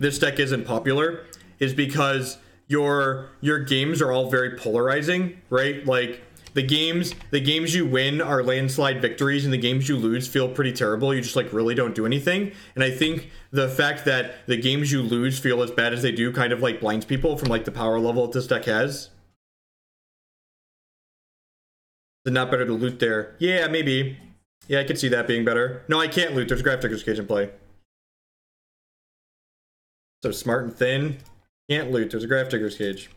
this deck isn't popular, is because your games are all very polarizing, right? Like, the games you win are landslide victories, and the games you lose feel pretty terrible. You just, like, really don't do anything. And I think the fact that the games you lose feel as bad as they do kind of, like, blinds people from, like, the power level that this deck has. Is it not better to loot there? Yeah, maybe. Yeah, I could see that being better. No, I can't loot. There's Grafdigger's Cage in play. So smart and thin. Can't loot. There's a Grafdigger's Cage.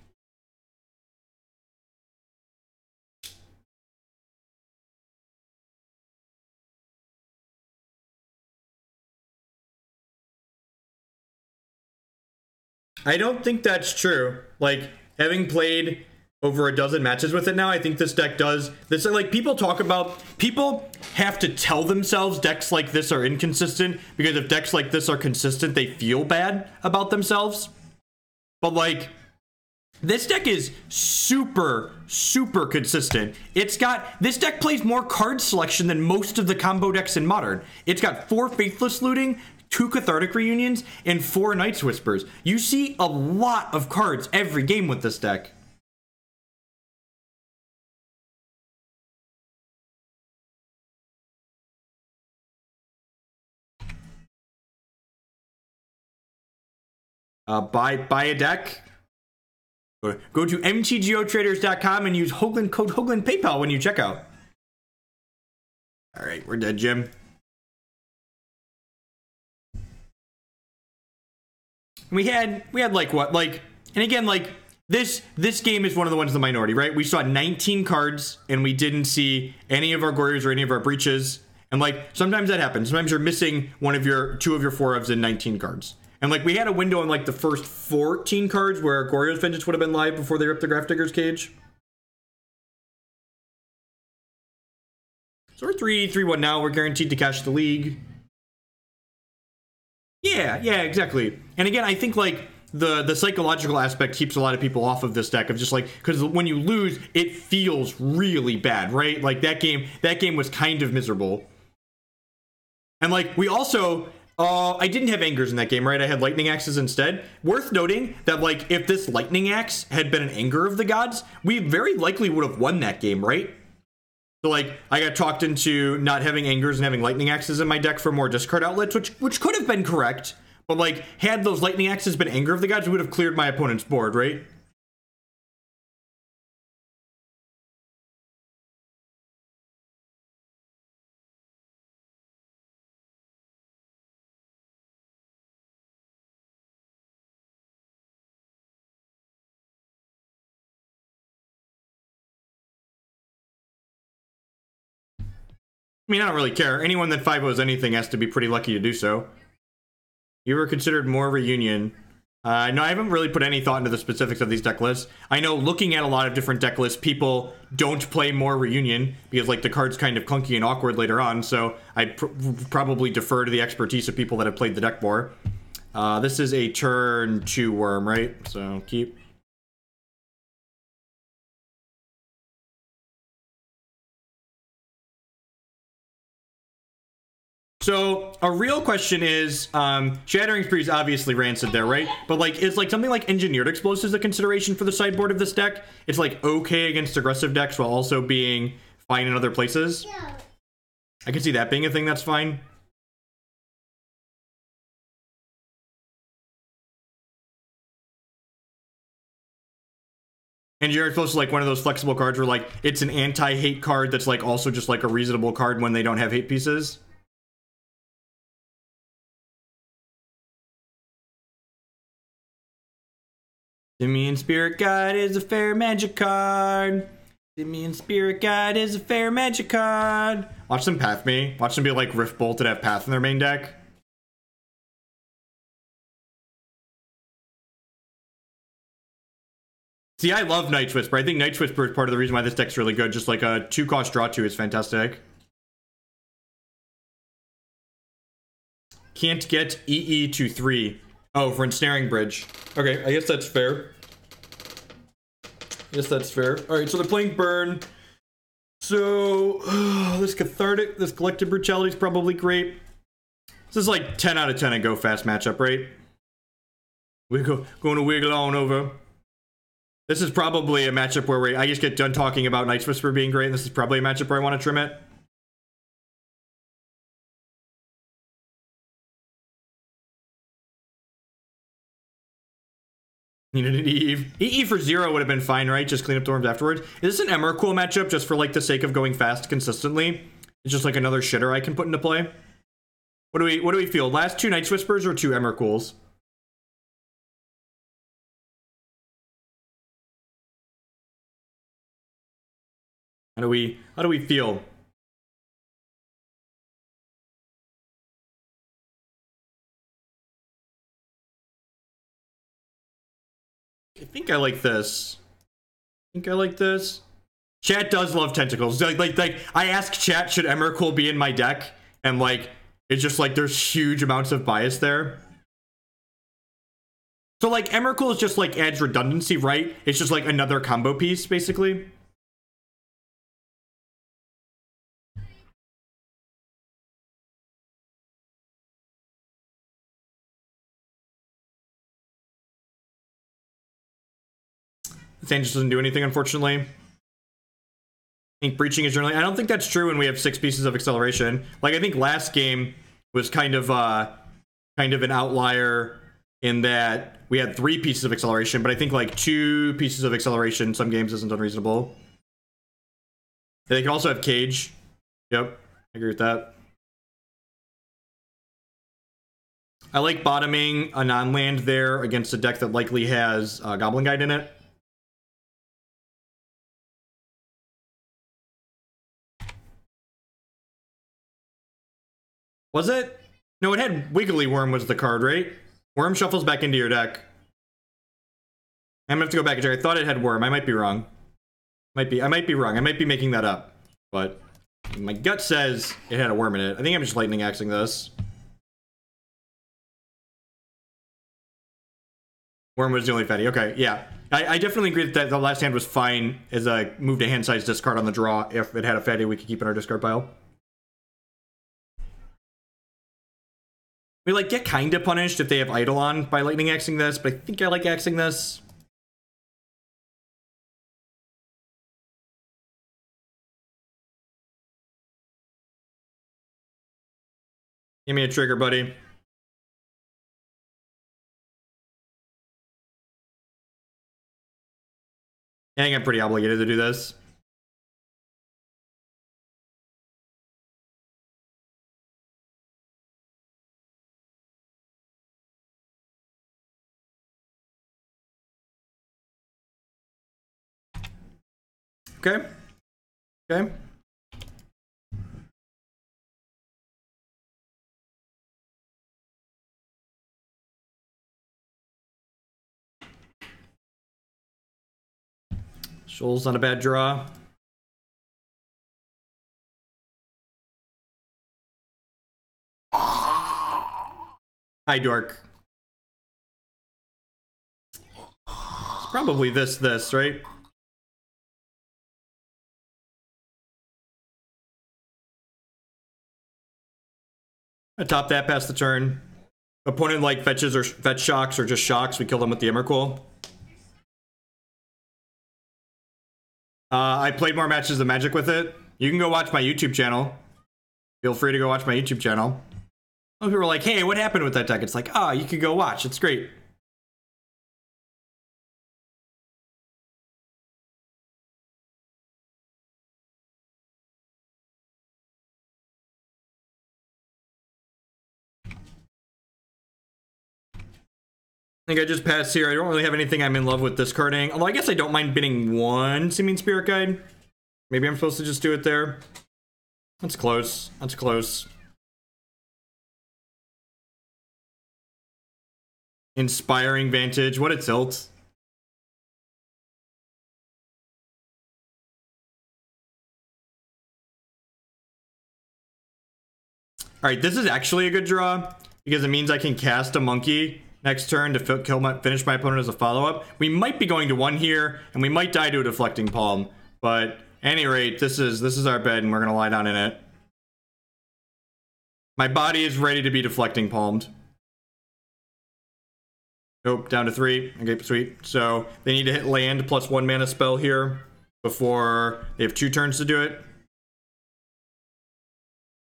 I don't think that's true. Like, having played over a dozen matches with it now, I think this deck does this. Like, people have to tell themselves decks like this are inconsistent, because if decks like this are consistent, they feel bad about themselves. But, like, this deck is super consistent. This deck plays more card selection than most of the combo decks in Modern. It's got 4 Faithless Looting, 2 Cathartic Reunions, and 4 Night's Whispers. You see a lot of cards every game with this deck. Buy a deck. Go to mtgotraders.com and use code Hoagland PayPal when you check out. All right, we're dead, Jim. We had like what, like, and again, like, this game is one of the ones in the minority, right? We saw 19 cards and we didn't see any of our Goryos or any of our Breaches. And, like, sometimes that happens. Sometimes you're missing two of your 4 ofs in 19 cards. And, like, we had a window in, like, the first 14 cards where Goryo's Vengeance would have been live before they ripped the Grafdigger's Cage. So we're 3-1 now. We're guaranteed to cash the league. Yeah, exactly. And again, I think, like, the psychological aspect keeps a lot of people off of this deck, of just, like, because when you lose, it feels really bad, right? Like, that game was kind of miserable. And, like, we also... I didn't have Angers in that game, right? I had Lightning Axes instead. Worth noting that, like, if this Lightning Axe had been an Anger of the Gods, we very likely would have won that game, right? So, like, I got talked into not having Angers and having Lightning Axes in my deck for more discard outlets, which could have been correct. But, like, had those Lightning Axes been Anger of the Gods, we would have cleared my opponent's board, right? I mean, I don't really care. Anyone that 5-0s anything has to be pretty lucky to do so. You were considered more Reunion. No, I haven't really put any thought into the specifics of these deck lists. I know, looking at a lot of different deck lists, people don't play more Reunion because, like, the card's kind of clunky and awkward later on, so I probably defer to the expertise of people that have played the deck more. This is a turn 2 Worm, right? So keep. So a real question is, Shattering Spree is obviously rancid there, right? But like, is like something like Engineered Explosives a consideration for the sideboard of this deck? It's like okay against aggressive decks while also being fine in other places. Yeah. I can see that being a thing that's fine. Engineered Explosives is like one of those flexible cards where like it's an anti-hate card that's like also just like a reasonable card when they don't have hate pieces. Simian Spirit Guide is a fair magic card. Simian Spirit Guide is a fair magic card. Watch them path me. Watch them be like Rift Bolt and have path in their main deck. See, I love Night's Whisper. I think Night's Whisper is part of the reason why this deck's really good. Just like a 2-cost draw 2 is fantastic. Can't get EE to 3. Oh, for Ensnaring Bridge. Okay, I guess that's fair. Yes, that's fair. Alright, so they're playing Burn. So, this Collective Brutality is probably great. This is like 10 out of 10 and go fast matchup, right? We're going to wiggle on over. This is probably a matchup where I just get done talking about Night's Whisper being great, and this is probably a matchup where I want to trim it. Needed an Eve. EE for 0 would have been fine, right? Just clean up the worms afterwards. Is this an Emrakul matchup just for like the sake of going fast consistently? It's just like another shitter I can put into play. What do we feel? Last 2 Night's Whispers or 2 Emrakuls? How do we feel? I think I like this. Chat does love tentacles. Like I asked chat, should Emrakul be in my deck? And like, it's just like there's huge amounts of bias there. So like Emrakul is just like adds redundancy, right? It's just like another combo piece, basically. Sand just doesn't do anything, unfortunately. I think breaching is generally... I don't think that's true when we have 6 pieces of acceleration. Like, I think last game was kind of an outlier in that we had 3 pieces of acceleration, but I think, like, 2 pieces of acceleration some games isn't unreasonable. They can also have cage. Yep, I agree with that. I like bottoming a non-land there against a deck that likely has Goblin Guide in it. Was it? No, it had Wiggly Worm was the card, right? Worm shuffles back into your deck. I'm gonna have to go back and check. I thought it had Worm. I might be wrong. I might be wrong. I might be making that up. But my gut says it had a Worm in it. I think I'm just lightning axing this. Worm was the only fatty. Okay, yeah. I definitely agree that the last hand was fine as a move to hand size discard on the draw. If it had a fatty, we could keep in our discard pile. We like get kinda punished if they have Eidolon by lightning axing this, but I think I like axing this. Give me a trigger, buddy. I think I'm pretty obligated to do this. Okay. Okay. Shoal's not a bad draw. Hi, Dork. It's probably this, right? I top that past the turn. Opponent like fetches or fetch shocks or just shocks. We kill them with the Emrakul. I played more matches of Magic with it. You can go watch my YouTube channel. Feel free to go watch my YouTube channel. Some people are like, hey, what happened with that deck? It's like, oh, you could go watch. It's great. I think I just passed here. I don't really have anything I'm in love with discarding. Although I guess I don't mind bidding one Simian Spirit Guide. Maybe I'm supposed to just do it there. That's close. That's close. Inspiring Vantage. What a tilt. Alright, this is actually a good draw because it means I can cast a monkey next turn to finish my opponent as a follow-up. We might be going to one here, and we might die to a Deflecting Palm. But at any rate, this is our bed, and we're gonna lie down in it. My body is ready to be Deflecting Palmed. Nope, down to 3. Okay, sweet. So they need to hit land plus 1 mana spell here before they have 2 turns to do it.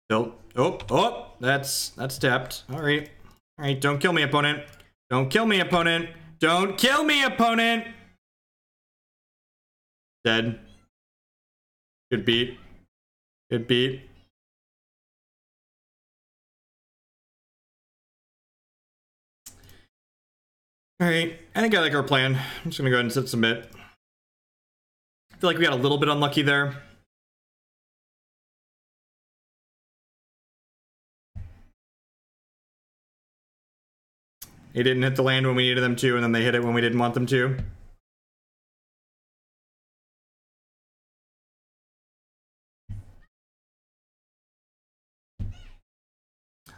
Nope. Oh, that's tapped. All right, don't kill me, opponent. Don't kill me, opponent. Don't kill me, opponent. Dead. Good beat. Good beat. All right, I think I like our plan. I'm just gonna go ahead and sit submit. I feel like we got a little bit unlucky there. They didn't hit the land when we needed them to, and then they hit it when we didn't want them to.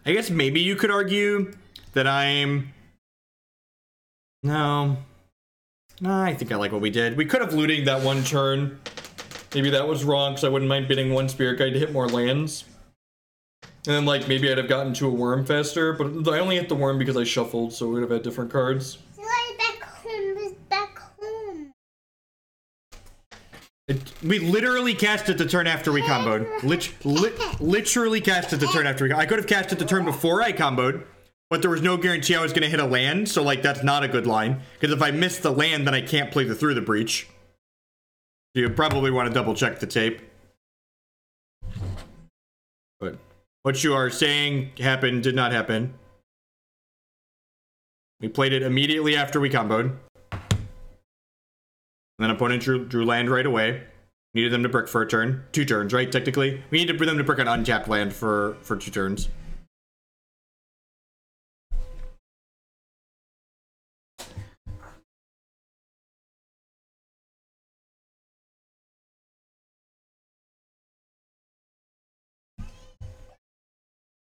I guess maybe you could argue that I'm... No, I think I like what we did. We could have looting that one turn. Maybe that was wrong, because I wouldn't mind bidding one Spirit Guide to hit more lands. And then, like, maybe I'd have gotten to a Worm faster, but I only hit the Worm because I shuffled, so we would have had different cards. Back home. We literally cast it the turn after we comboed. Literally cast it the turn after we... I could have cast it the turn before I comboed, but there was no guarantee I was going to hit a land, so, like, that's not a good line. Because if I miss the land, then I can't play the Through the Breach. You probably want to double-check the tape. But what you are saying happened did not happen. We played it immediately after we comboed. And then opponent drew land right away. Needed them to brick for a turn. 2 turns, right? Technically. We needed them to brick an untapped land for 2 turns.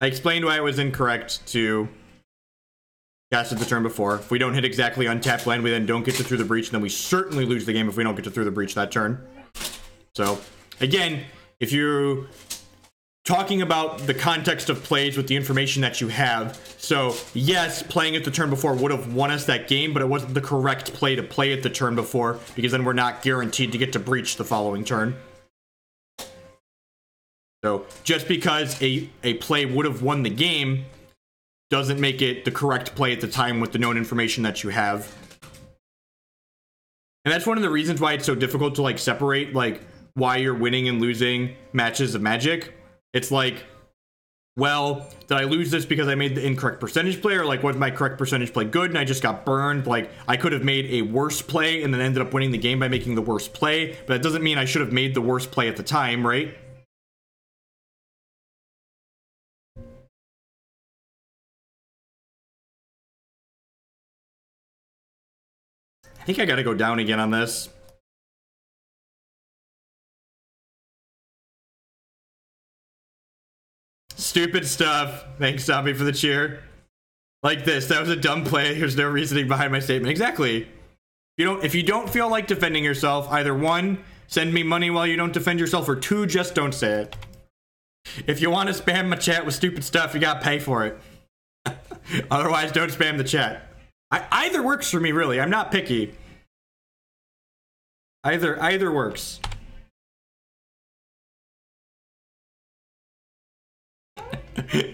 I explained why it was incorrect to cast it the turn before. If we don't hit exactly untapped land, we then don't get to Through the Breach, and then we certainly lose the game if we don't get to Through the Breach that turn. So, again, if you're talking about the context of plays with the information that you have, so yes, playing it the turn before would have won us that game, but it wasn't the correct play to play it the turn before, because then we're not guaranteed to get to Breach the following turn. So just because a play would have won the game doesn't make it the correct play at the time with the known information that you have. And that's one of the reasons why it's so difficult to, like, separate, like, why you're winning and losing matches of Magic. It's like, well, did I lose this because I made the incorrect percentage play, or, like, was my correct percentage play good and I just got burned? Like, I could have made a worse play and then ended up winning the game by making the worst play, but that doesn't mean I should have made the worst play at the time, right? I think I gotta go down again on this. Stupid stuff. Thanks, Zombie, for the cheer. Like this. That was a dumb play. There's no reasoning behind my statement. Exactly. If you don't feel like defending yourself, either 1, send me money while you don't defend yourself, or 2, just don't say it. If you want to spam my chat with stupid stuff, you gotta pay for it. Otherwise, don't spam the chat. Either works for me, really. I'm not picky. Either works.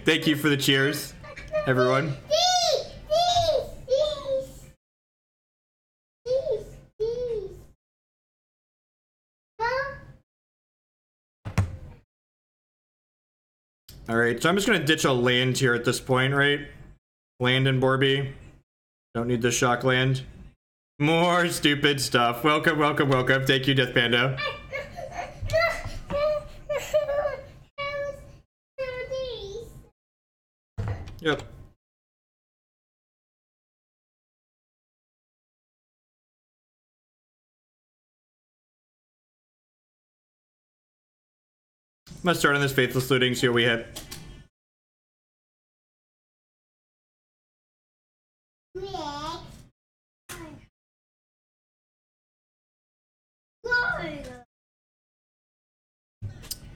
Thank you for the cheers, everyone. Alright, so I'm just gonna ditch a land here at this point, right? Land in Borby. Don't need the shock land. More stupid stuff. Welcome, welcome, welcome. Thank you, Death Panda. Yep. I'm gonna start on this Faithless Looting, see what we hit.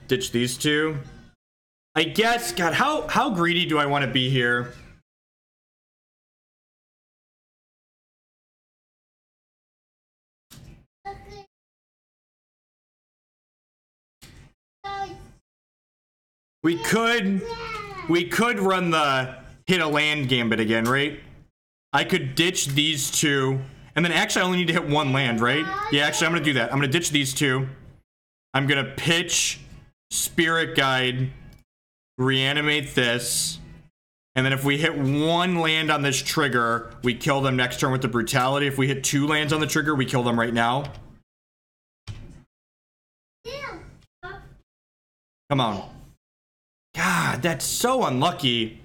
Ditch these two. I guess, God, how greedy do I want to be here? We could run the hit a land gambit again, right? I could ditch these two, and then actually I only need to hit one land, right? Yeah, actually I'm gonna do that. I'm gonna ditch these two. I'm gonna pitch Spirit Guide, reanimate this, and then if we hit one land on this trigger, we kill them next turn with the Brutality. If we hit two lands on the trigger, we kill them right now. Come on. God, that's so unlucky.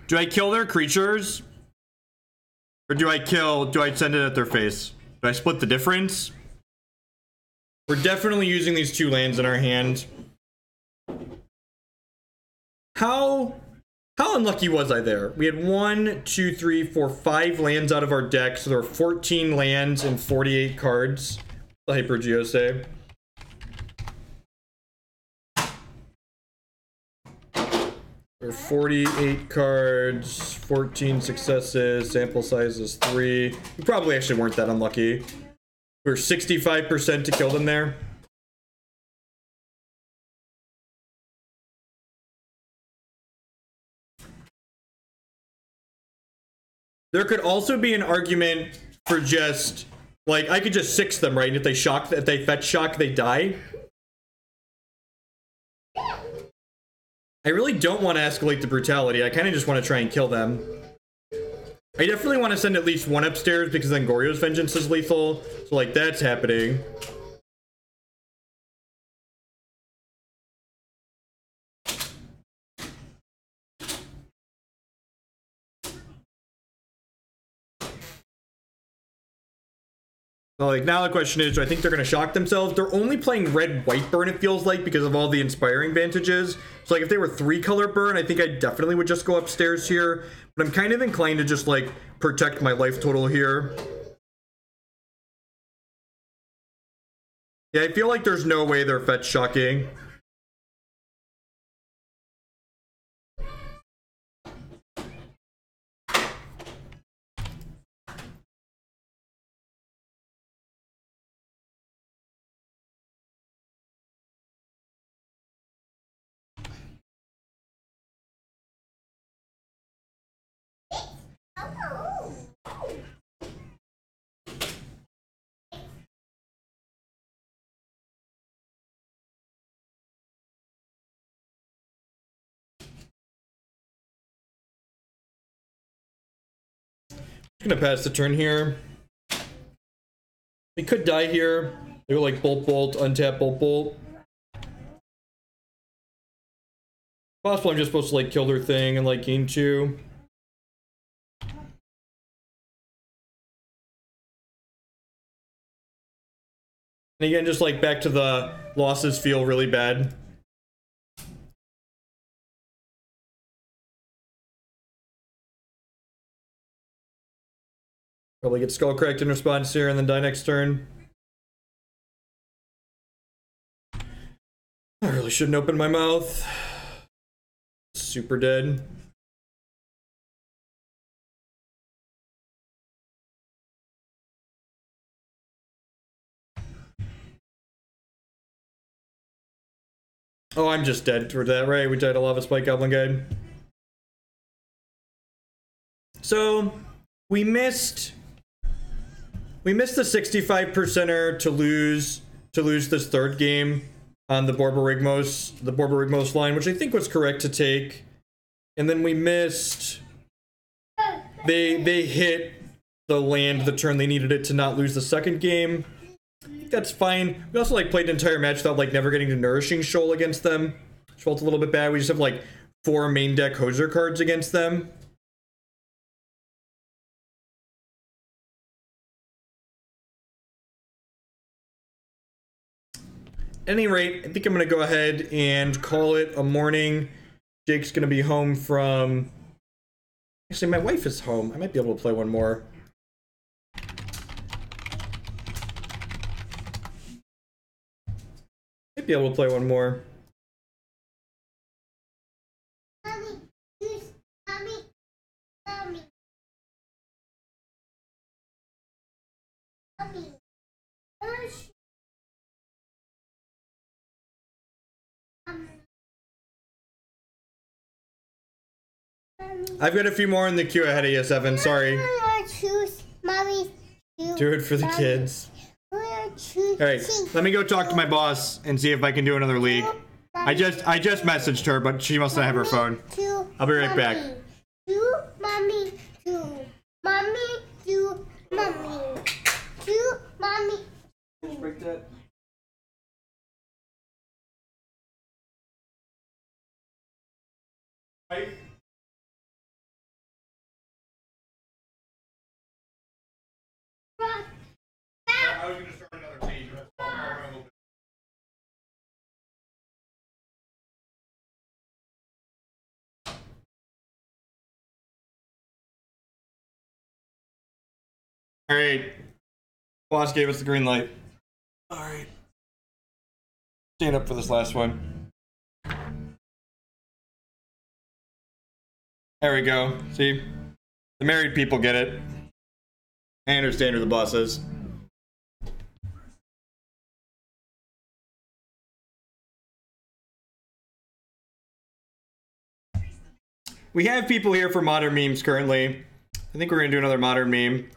Do I kill their creatures? Or do I send it at their face? Do I split the difference? We're definitely using these two lands in our hand. How unlucky was I there? We had 1, 2, 3, 4, 5 lands out of our deck, so there were 14 lands and 48 cards. The Hyper Geo say. There are 48 cards, 14 successes, sample size is 3. We probably actually weren't that unlucky. We were 65% to kill them there. There could also be an argument for just, like, I could just 6 them, right? And if they fetch shock, they die. I really don't want to escalate the Brutality. I kind of just want to try and kill them. I definitely want to send at least one upstairs because then Goryo's Vengeance is lethal. So, like, that's happening. So, like, now the question is, do I think they're going to shock themselves? They're only playing red-white burn, it feels like, because of all the inspiring advantages. So, like, if they were 3-color burn, I think I definitely would just go upstairs here. But I'm kind of inclined to just, like, protect my life total here. Yeah, I feel like there's no way they're fetch shocking. Gonna pass the turn here. We could die here. They go like bolt, untap, bolt. Possible I'm just supposed to like kill their thing and like gain 2. And again, just like back to the losses feel really bad. Probably get skull cracked in response here and then die next turn. I really shouldn't open my mouth. Super dead. Oh, I'm just dead for that, right? We died a Lava Spike Goblin Guide. So, we missed the 65%er to lose this third game on the Borborygmos line, which I think was correct to take. And then we missed. They hit the land the turn they needed it to not lose the second game. I think that's fine. We also like played an entire match without like never getting to Nourishing Shoal against them, which felt a little bit bad. We just have like 4 main deck Hoser cards against them. At any rate, I think I'm going to go ahead and call it a morning. Jake's going to be home from... Actually, my wife is home. I might be able to play one more. Might be able to play one more. Mommy. I've got a few more in the queue ahead of you, Seven. Sorry. Do it for the kids. Alright, let me go talk to my boss and see if I can do another league. I just messaged her, but she must not have her phone. I'll be right back. Break that. Right. I was gonna start another page. All right, boss gave us the green light. All right, stand up for this last one. There we go. See, the married people get it. I understand who the boss is. We have people here for modern memes currently. I think we're gonna do another modern meme.